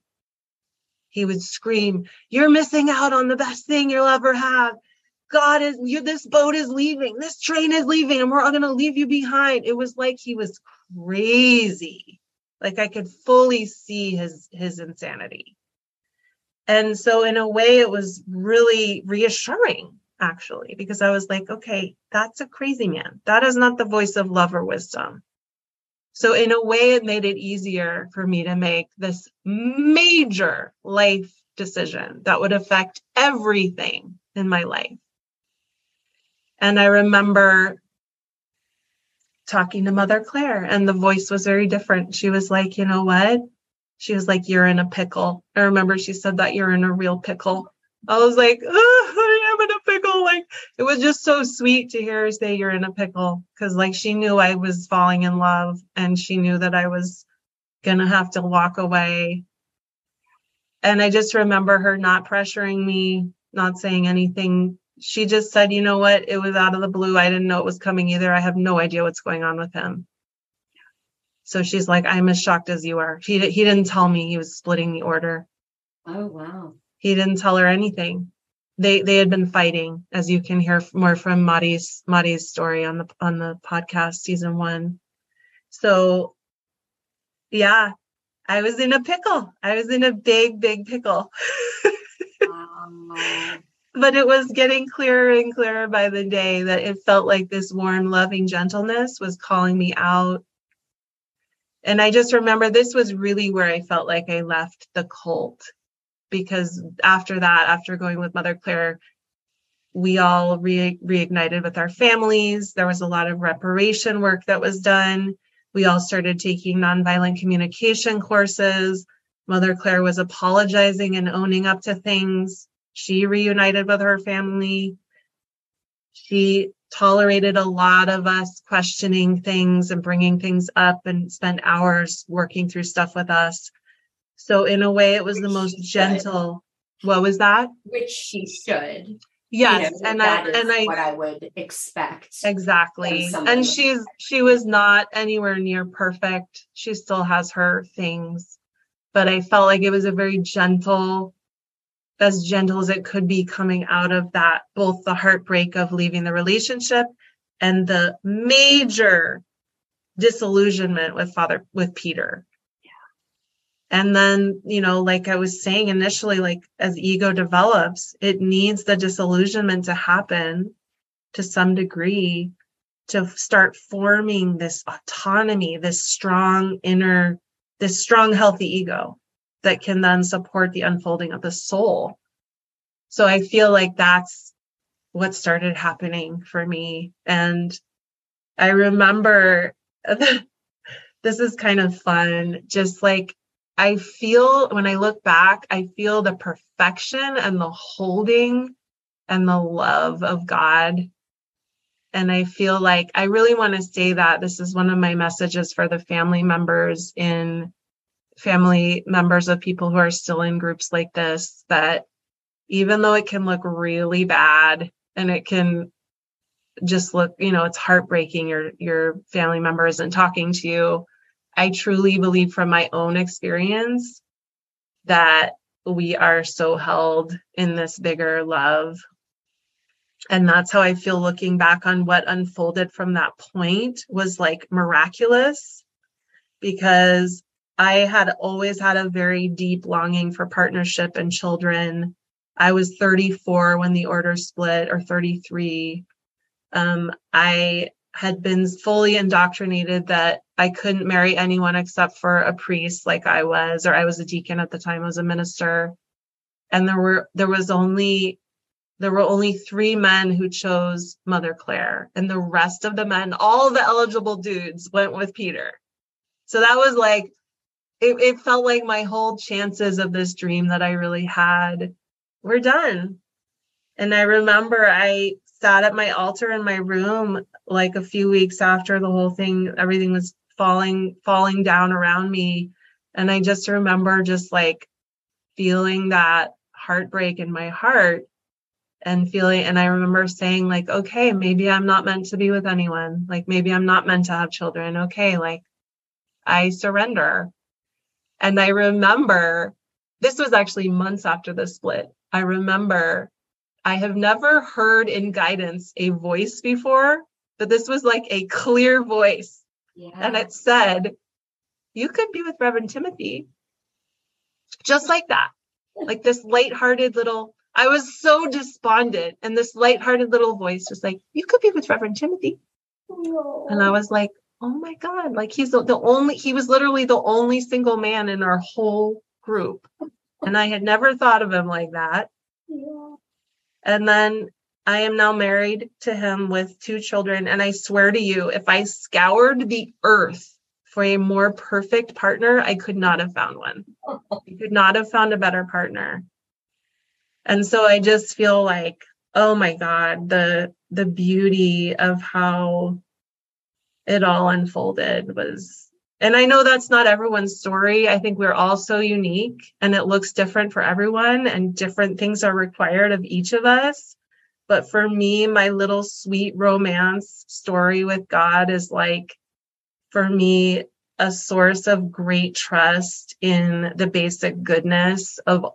He would scream, you're missing out on the best thing you'll ever have. This boat is leaving. This train is leaving, and we're all going to leave you behind. It was like he was crazy. I could fully see his insanity. And so in a way, it was really reassuring, actually, because I was like, okay, that's a crazy man. That is not the voice of love or wisdom. So in a way, it made it easier for me to make this major life decision that would affect everything in my life. And I remember talking to Mother Claire, and the voice was very different. She was like, you know what? She was like, you're in a pickle. I remember she said that, you're in a real pickle. I was like, oh, I am in a pickle. Like, it was just so sweet to hear her say you're in a pickle, because like she knew I was falling in love, and she knew that I was gonna have to walk away. And I just remember her not pressuring me, not saying anything. She just said, you know what? It was out of the blue. I didn't know it was coming either. I have no idea what's going on with him. So she's like, I'm as shocked as you are. He didn't tell me he was splitting the order. Oh, wow. He didn't tell her anything. They had been fighting, as you can hear more from Mari's story on the podcast, season 1. So yeah, I was in a pickle. I was in a big, big pickle. But it was getting clearer and clearer by the day that it felt like this warm, loving gentleness was calling me out. And I just remember this was really where I felt like I left the cult, because after that, after going with Mother Claire, we all reignited with our families. There was a lot of reparation work that was done. We all started taking nonviolent communication courses. Mother Claire was apologizing and owning up to things. She reunited with her family. She tolerated a lot of us questioning things and bringing things up, and spent hours working through stuff with us. So in a way, it was the most gentle. What was that? Which she should. Yes, you know, and I what I would expect. Exactly. And she was not anywhere near perfect. She still has her things, but I felt like it was a very gentle, as gentle as it could be, coming out of that, both the heartbreak of leaving the relationship and the major disillusionment with Peter. And then, you know, like I was saying initially, like as ego develops, it needs the disillusionment to happen to some degree to start forming this autonomy, this strong, healthy ego that can then support the unfolding of the soul. So I feel like that's what started happening for me. And I remember, this is kind of fun, just like, I feel, when I look back, I feel the perfection and the holding and the love of God. And I feel like I really want to say that this is one of my messages for the family members of people who are still in groups like this, that even though it can look really bad and it can just look, you know, it's heartbreaking, your family member isn't talking to you, I truly believe from my own experience that we are so held in this bigger love. And that's how I feel looking back on what unfolded from that point was like miraculous, because I had always had a very deep longing for partnership and children. I was 34 when the order split, or 33. I had been fully indoctrinated that I couldn't marry anyone except for a priest like I was, or I was a deacon at the time, I was a minister. And there were only 3 men who chose Mother Claire, and the rest of the men, all the eligible dudes, went with Peter. So that was like, it felt like my whole chances of this dream that I really had were done. And I remember I sat at my altar in my room like a few weeks after the whole thing, everything was falling down around me. And I just remember just like feeling that heartbreak in my heart and I remember saying like, okay, maybe I'm not meant to be with anyone. Like maybe I'm not meant to have children. Okay. Like I surrender. And I remember this was actually months after the split. I remember I have never heard in guidance a voice before, but this was like a clear voice. Yeah. And it said, you could be with Reverend Timothy. Just like that. Like this lighthearted little, I was so despondent, and this lighthearted little voice just like, you could be with Reverend Timothy. Oh. And I was like, oh my God, like he was literally the only single man in our whole group. And I had never thought of him like that. Yeah. And then I am now married to him with 2 children. And I swear to you, if I scoured the earth for a more perfect partner, I could not have found one. I could not have found a better partner. And so I just feel like, oh my God, the beauty of how it all unfolded was, and I know that's not everyone's story. I think we're all so unique and it looks different for everyone and different things are required of each of us. But for me, my little sweet romance story with God is like, for me, a source of great trust in the basic goodness of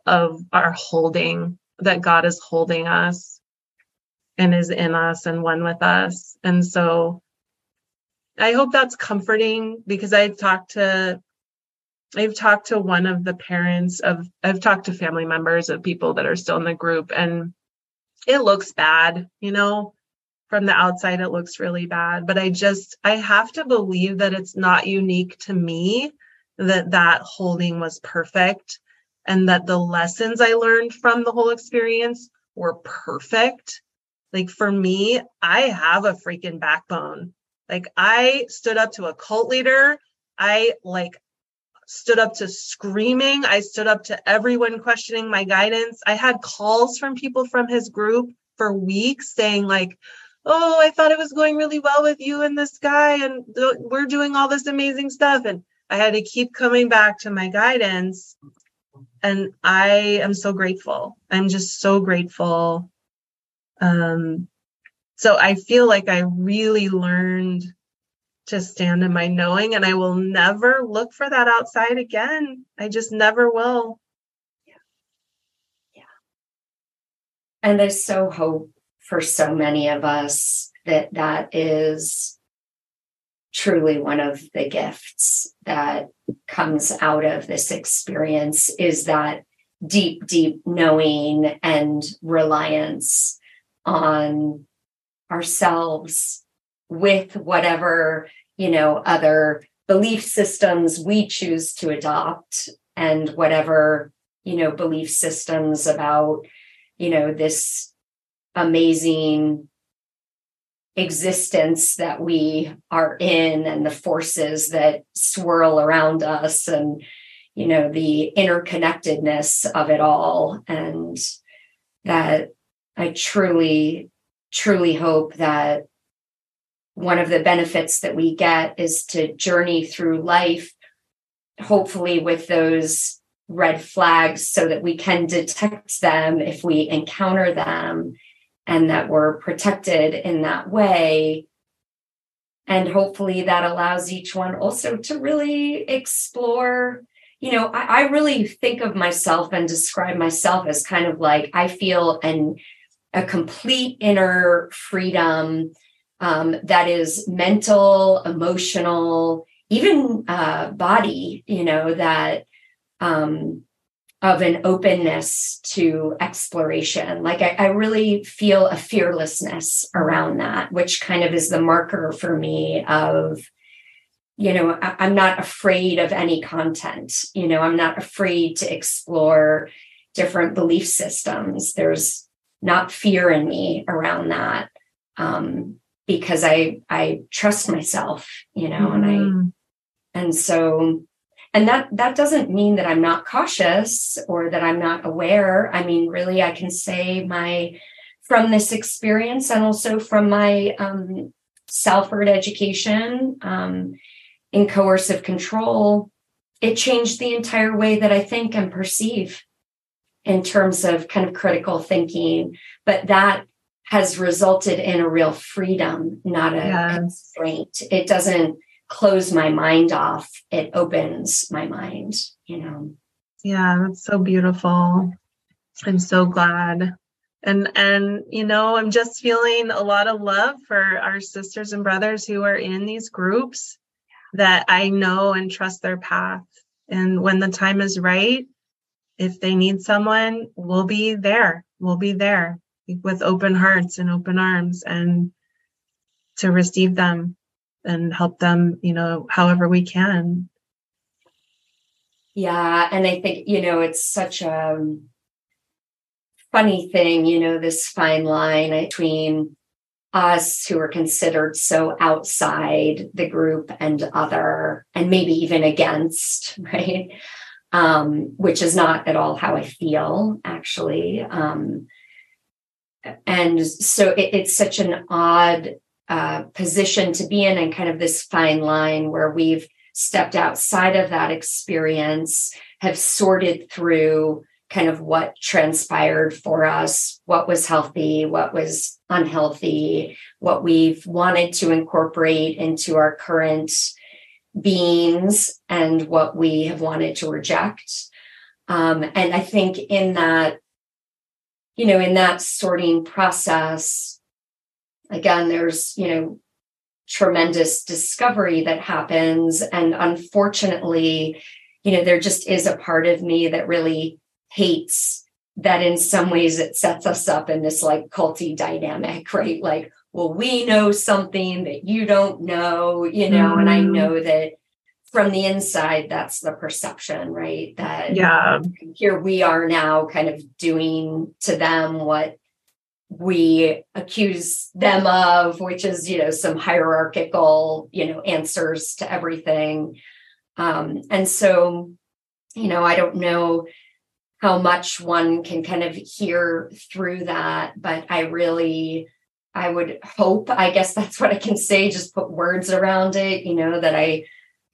our holding, that God is holding us and is in us and one with us. And so I hope that's comforting, because I've talked to one of the parents of, I've talked to family members of people that are still in the group, and it looks bad, from the outside, it looks really bad, but I have to believe that it's not unique to me, that holding was perfect, and that the lessons I learned from the whole experience were perfect. Like for me, I have a freaking backbone. Like I stood up to a cult leader. I stood up to screaming. I stood up to everyone questioning my guidance. I had calls from people from his group for weeks saying like, oh, I thought it was going really well with you and this guy, and we're doing all this amazing stuff. And I had to keep coming back to my guidance. And I am so grateful. I'm just so grateful. So I feel like I really learned to stand in my knowing, and I will never look for that outside again. I just never will. Yeah. And I so hope for so many of us that is truly one of the gifts that comes out of this experience, is that deep, deep knowing and reliance on ourselves with whatever, other belief systems we choose to adopt, and whatever, belief systems about, this amazing existence that we are in, and the forces that swirl around us, and, the interconnectedness of it all. And that I truly, truly hope that one of the benefits that we get is to journey through life, hopefully with those red flags, so that we can detect them if we encounter them, and that we're protected in that way. And hopefully that allows each one also to really explore. I really think of myself and describe myself as kind of like, I feel a complete inner freedom that is mental, emotional, even body, that of an openness to exploration. Like I really feel a fearlessness around that, which kind of is the marker for me of, I'm not afraid of any content. I'm not afraid to explore different belief systems. There's not fear in me around that, because I trust myself, and that doesn't mean that I'm not cautious or that I'm not aware. I mean, really, I can say from this experience, and also from my Salford education in coercive control, it changed the entire way that I think and perceive in terms of kind of critical thinking. But that has resulted in a real freedom, not a constraint. It doesn't close my mind off. It opens my mind, Yeah, that's so beautiful. I'm so glad. And I'm just feeling a lot of love for our sisters and brothers who are in these groups, that I know and trust their path. And when the time is right, if they need someone, we'll be there. We'll be there with open hearts and open arms, and to receive them and help them, however we can. Yeah. And I think, it's such a funny thing, this fine line between us who are considered so outside the group and other, and maybe even against, right? Which is not at all how I feel, actually. And so it's such an odd position to be in, and kind of this fine line where we've stepped outside of that experience, have sorted through kind of what transpired for us, what was healthy, what was unhealthy, what we've wanted to incorporate into our current beings, and what we have wanted to reject. And I think in that, in that sorting process, again, there's, tremendous discovery that happens. And unfortunately, there just is a part of me that really hates that in some ways it sets us up in this like culty dynamic, right? Like, well, we know something that you don't know, and I know that from the inside, that's the perception, right? That here we are now kind of doing to them what we accuse them of, which is, some hierarchical, answers to everything. And so, I don't know how much one can kind of hear through that, but I would hope, I guess that's what I can say, just put words around it, that I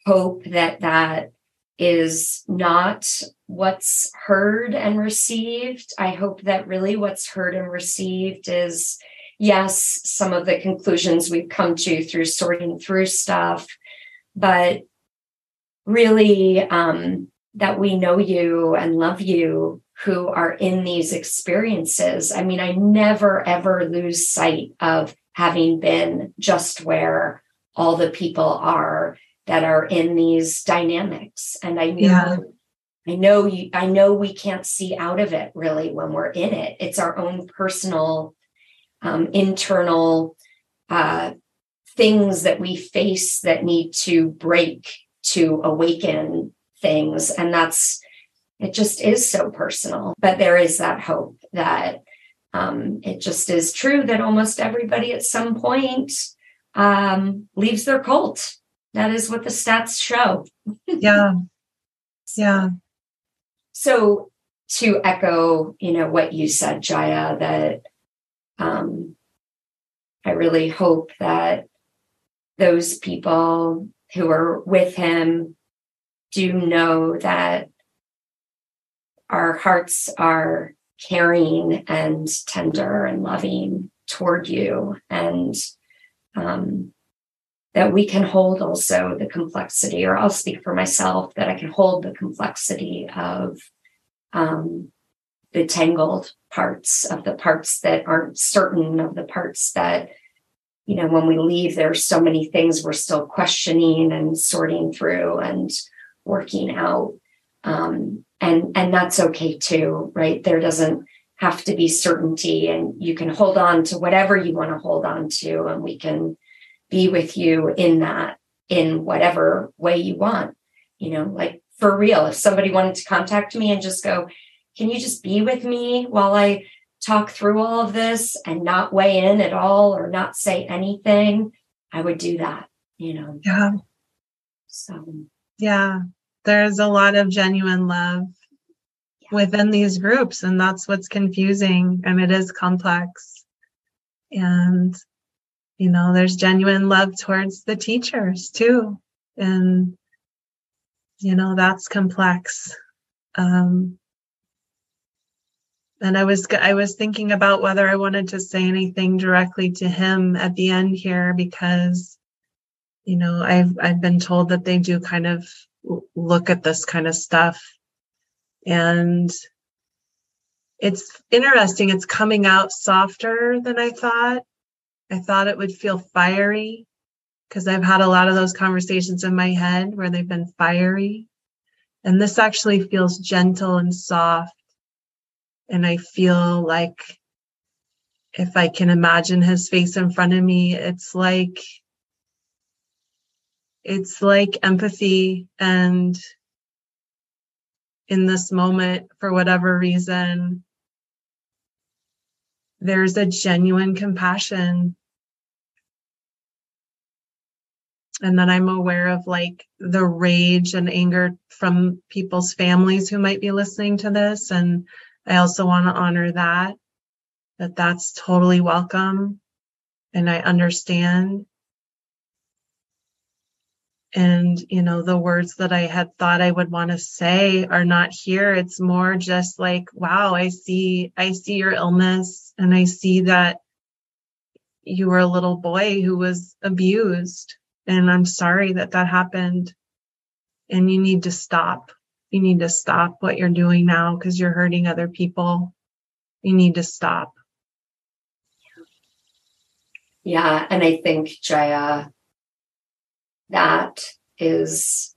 hope that is not what's heard and received. I hope that really what's heard and received is, yes, some of the conclusions we've come to through sorting through stuff, but really that we know you and love you who are in these experiences. I mean, I never, ever lose sight of having been just where all the people are that are in these dynamics. And I know we can't see out of it really when we're in it. It's our own personal, internal things that we face that need to break to awaken things. And it just is so personal. But there is that hope that it just is true that almost everybody at some point leaves their cult. That is what the stats show. Yeah. Yeah. So to echo, what you said, Jaia, that I really hope that those people who are with him do know that our hearts are caring and tender and loving toward you, and that we can hold also the complexity, or I'll speak for myself, that I can hold the complexity of the tangled parts, of the parts that aren't certain, of the parts that, when we leave, there's so many things we're still questioning and sorting through and working out. And that's okay too, right? There doesn't have to be certainty, and you can hold on to whatever you want to hold on to, and we can be with you in that, in whatever way you want, like for real. If somebody wanted to contact me and just go, can you just be with me while I talk through all of this and not weigh in at all or not say anything, I would do that, Yeah. So, yeah, there's a lot of genuine love within these groups, and that's what's confusing, and it is complex. And there's genuine love towards the teachers too. And, that's complex. And I was thinking about whether I wanted to say anything directly to him at the end here, because, I've been told that they do kind of look at this kind of stuff. And it's interesting. It's coming out softer than I thought. I thought it would feel fiery, because I've had a lot of those conversations in my head where they've been fiery. And this actually feels gentle and soft. And I feel like if I can imagine his face in front of me, it's like empathy. And in this moment, for whatever reason, there's a genuine compassion. And then I'm aware of like the rage and anger from people's families who might be listening to this. And I also want to honor that that's totally welcome. And I understand. And, you know, the words that I had thought I would want to say are not here. It's more just like, wow, I see your illness, and I see that you were a little boy who was abused, and I'm sorry that happened. And you need to stop. You need to stop what you're doing now because you're hurting other people. You need to stop. Yeah. And I think, Jaia, that is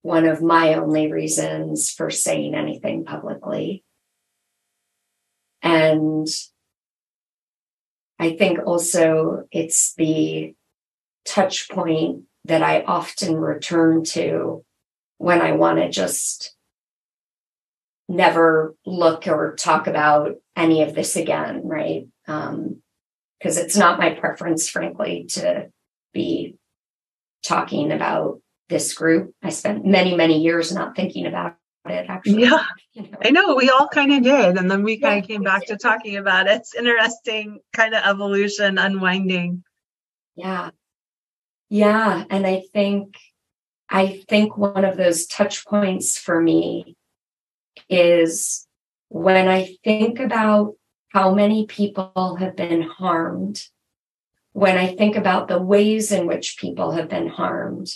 one of my only reasons for saying anything publicly. And I think also it's the touch point that I often return to when I want to just never look or talk about any of this again, right? Because it's not my preference, frankly, to be talking about this group. I spent many, many years not thinking about it, actually. Yeah, you know? I know we all kind of did. And then we kind of came back to talking about it. It's interesting kind of evolution, unwinding. Yeah. Yeah. And I think one of those touch points for me is when I think about how many people have been harmed, when I think about the ways in which people have been harmed,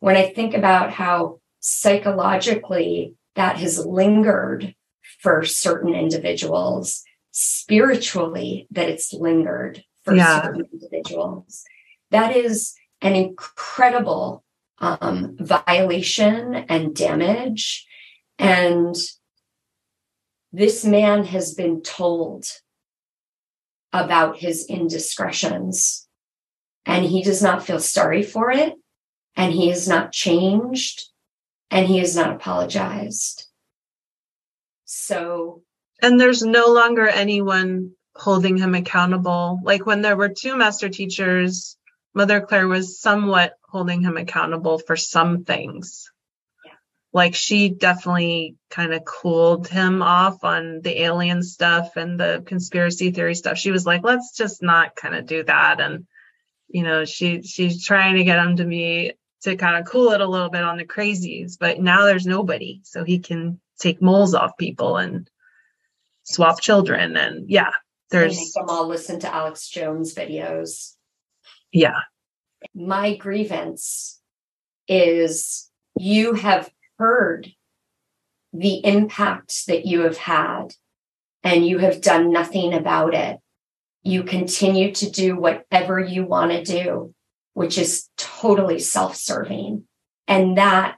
when I think about how psychologically that has lingered for certain individuals, spiritually that it's lingered for certain individuals, that is an incredible violation and damage. And this man has been told about his indiscretions, and he does not feel sorry for it, and he has not changed, and he has not apologized. So, and there's no longer anyone holding him accountable. Like when there were two master teachers, Mother Claire was somewhat holding him accountable for some things. Like she definitely kind of cooled him off on the alien stuff and the conspiracy theory stuff. She was like, let's just not kind of do that. And, you know, she's trying to get him to kind of cool it a little bit on the crazies, but now there's nobody. So he can take moles off people and swap children. And there's make them all listen to Alex Jones videos. Yeah. My grievance is you have heard the impact that you have had, and you have done nothing about it. You continue to do whatever you want to do, which is totally self-serving. And that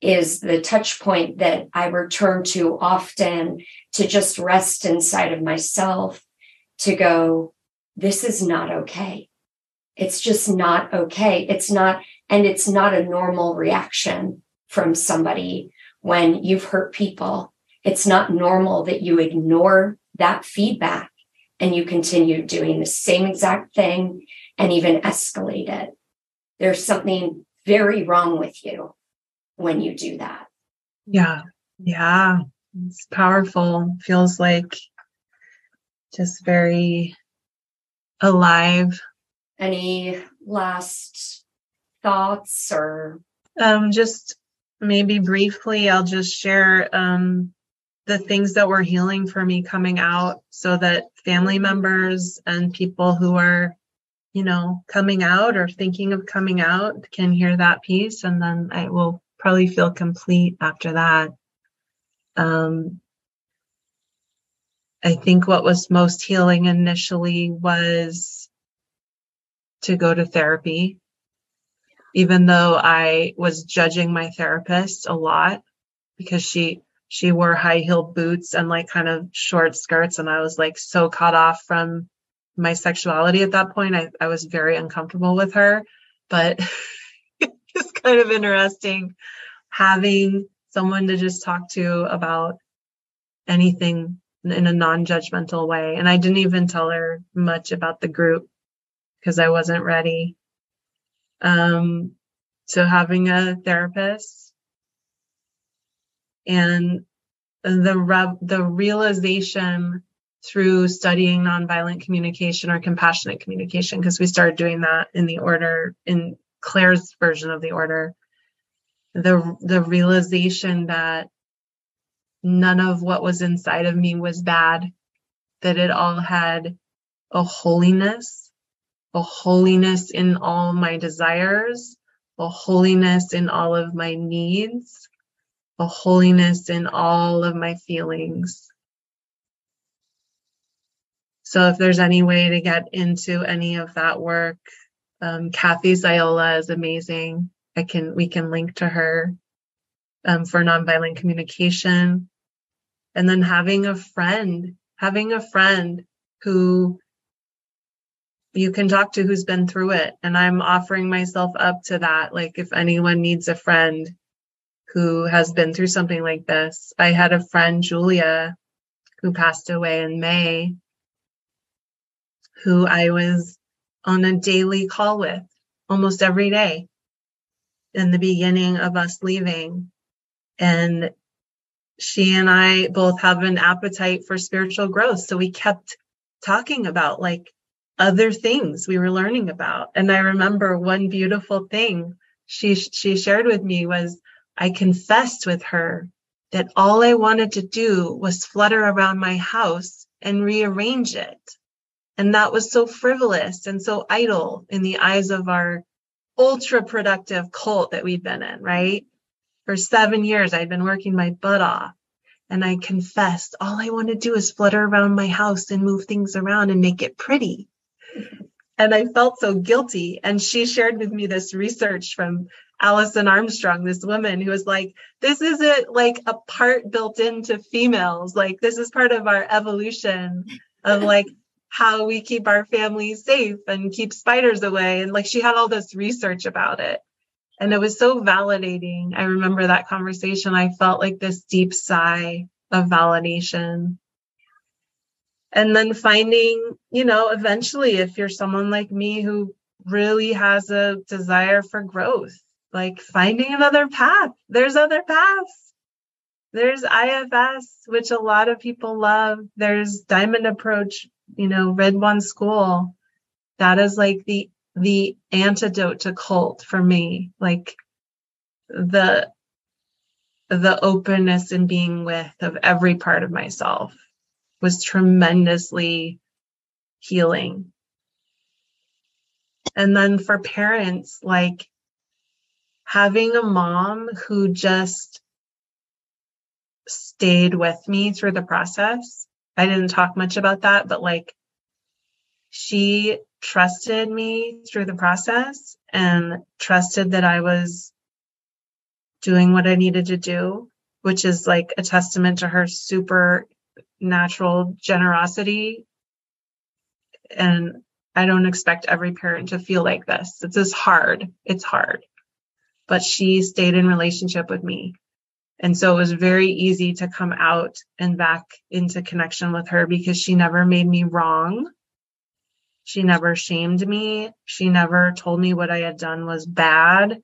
is the touch point that I return to often, to just rest inside of myself, to go, this is not okay. It's just not okay. It's not a normal reaction from somebody when you've hurt people. It's not normal that you ignore that feedback and you continue doing the same exact thing and even escalate it. There's something very wrong with you when you do that. Yeah. Yeah. It's powerful. Feels like just very alive. Any last thoughts or? Just maybe briefly, I'll just share the things that were healing for me coming out, so that family members and people who are, you know, coming out or thinking of coming out can hear that piece, and then I will probably feel complete after that. I think what was most healing initially was to go to therapy, even though I was judging my therapist a lot because she wore high-heeled boots and like kind of short skirts, and I was like so caught off from my sexuality at that point. I was very uncomfortable with her, but it's kind of interesting having someone to just talk to about anything in a non-judgmental way. And I didn't even tell her much about the group because I wasn't ready. So having a therapist and the realization through studying nonviolent communication or compassionate communication, because we started doing that in the order, in Claire's version of the order, the realization that none of what was inside of me was bad, that it all had a holiness in all my desires, a holiness in all of my needs, a holiness in all of my feelings. So if there's any way to get into any of that work, Kathy Ziola is amazing. We can link to her for nonviolent communication. And then having a friend who you can talk to who's been through it. And I'm offering myself up to that. Like if anyone needs a friend who has been through something like this. I had a friend, Julia, who passed away in May, who I was on a daily call with almost every day in the beginning of us leaving. And she and I both have an appetite for spiritual growth. So we kept talking about like other things we were learning about. And I remember one beautiful thing she shared with me was I confessed with her that all I wanted to do was flutter around my house and rearrange it. And that was so frivolous and so idle in the eyes of our ultra productive cult that we'd been in, right? For 7 years, I'd been working my butt off. And I confessed, all I want to do is flutter around my house and move things around and make it pretty. And I felt so guilty. And she shared with me this research from Alison Armstrong, this woman who was like, this isn't like a part built into females. Like, this is part of our evolution of like how we keep our families safe and keep spiders away. And like, she had all this research about it. And it was so validating. I remember that conversation. I felt like this deep sigh of validation. And then finding, eventually, if you're someone like me who really has a desire for growth, like finding another path. There's other paths. There's IFS, which a lot of people love. There's Diamond Approach, Red One School. That is like the antidote to cult for me. Like the openness and being with of every part of myself was tremendously healing. And then for parents, like having a mom who just stayed with me through the process. I didn't talk much about that, but like she trusted me through the process and trusted that I was doing what I needed to do, which is like a testament to her supernatural generosity. And I don't expect every parent to feel like this. It's hard. But she stayed in relationship with me. And so it was very easy to come out and back into connection with her because she never made me wrong. She never shamed me. She never told me what I had done was bad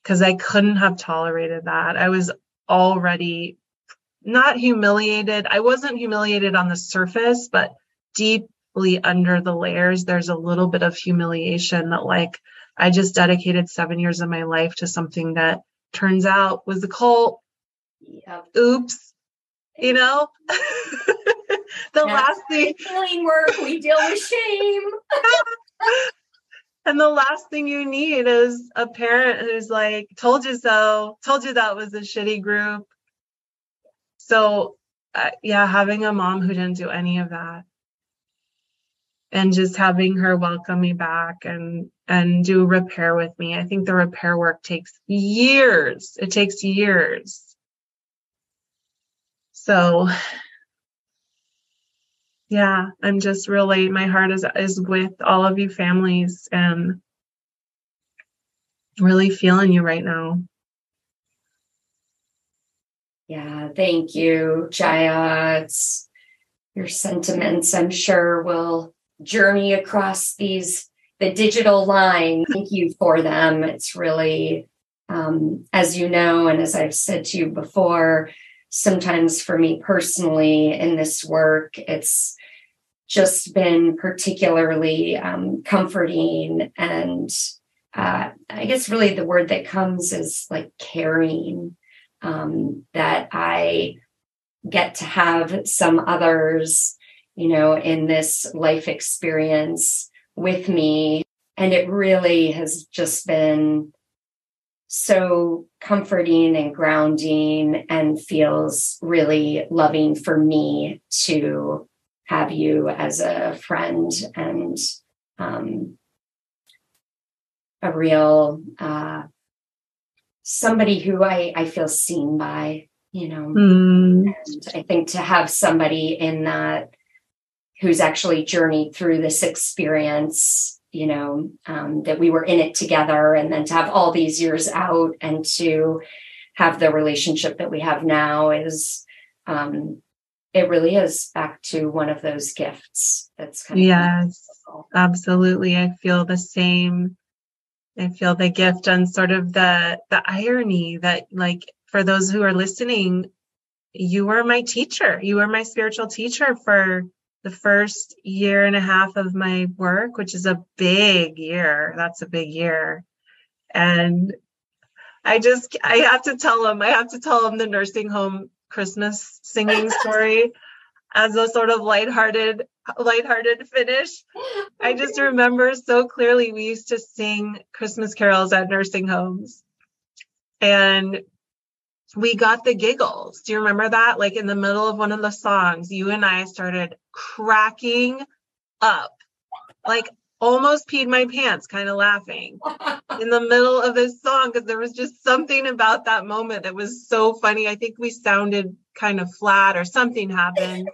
because I couldn't have tolerated that. I was already not humiliated. I wasn't humiliated on the surface, but deeply under the layers, there's a little bit of humiliation that like, I just dedicated 7 years of my life to something that turns out was a cult. Yep. Oops. The last thing. Healing work, we deal with shame. And the last thing you need is a parent who's like, told you so, told you that was a shitty group. So, having a mom who didn't do any of that. And just having her welcome me back and do repair with me. I think the repair work takes years. It takes years. So, I'm just really, my heart is with all of you families and really feeling you right now. Yeah, thank you, Jaia. your sentiments, I'm sure, will journey across the digital line. Thank you for them. It's really, as you know, and as I've said to you before, sometimes for me personally in this work, it's just been particularly comforting. And I guess really the word that comes is like caring, that I get to have some others, in this life experience with me. And it really has just been so comforting and grounding, and feels really loving for me to have you as a friend and a real somebody who I feel seen by, And I think to have somebody in that who's actually journeyed through this experience, that we were in it together, and then to have all these years out and to have the relationship that we have now is, it really is back to one of those gifts. That's kind of wonderful. Absolutely. I feel the same. I feel the gift and sort of the irony that, like, for those who are listening, you were my teacher. You were my spiritual teacher for the first year and a half of my work, which is a big year. That's a big year. And I have to tell him the nursing home Christmas singing story as a sort of lighthearted finish. I just remember so clearly we used to sing Christmas carols at nursing homes, and we got the giggles. Do you remember that? Like in the middle of one of the songs, you and I started cracking up, like almost peed my pants, kind of laughing in the middle of this song, because there was just something about that moment that was so funny. I think we sounded kind of flat or something happened.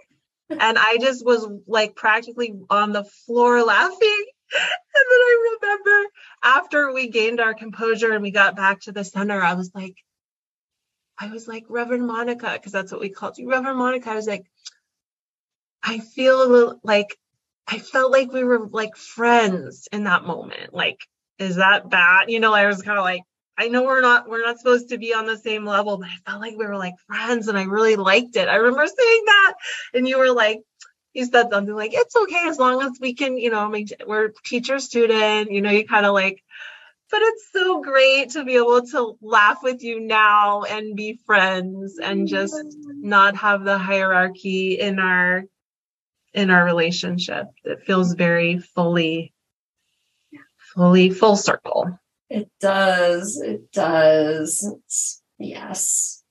And I just was like practically on the floor laughing. And then I remember after we gained our composure and we got back to the center, I was like, Reverend Monica, because that's what we called you, Reverend Monica. I was like, I feel a little like, I felt like we were like friends in that moment. Like, is that bad? I was kind of like, I know we're not supposed to be on the same level, but I felt like we were like friends, and I really liked it. I remember saying that, and you were like, you said something like, it's okay as long as we can, we're teacher student, you kind of like, but it's so great to be able to laugh with you now and be friends and just not have the hierarchy in our relationship. It feels very fully full circle. It does. Yes.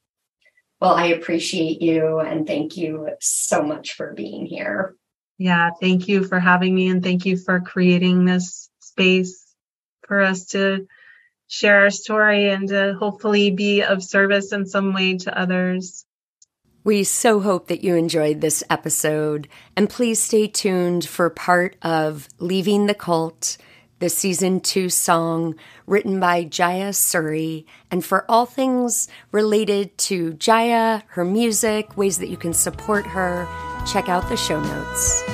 Well, I appreciate you, and thank you so much for being here. Yeah, thank you for having me, and thank you for creating this space for us to share our story and to hopefully be of service in some way to others. We so hope that you enjoyed this episode, and please stay tuned for part of Leaving the Cult, the season 2 song written by Jaia Suri, and for all things related to Jaia, her music, ways that you can support her, check out the show notes.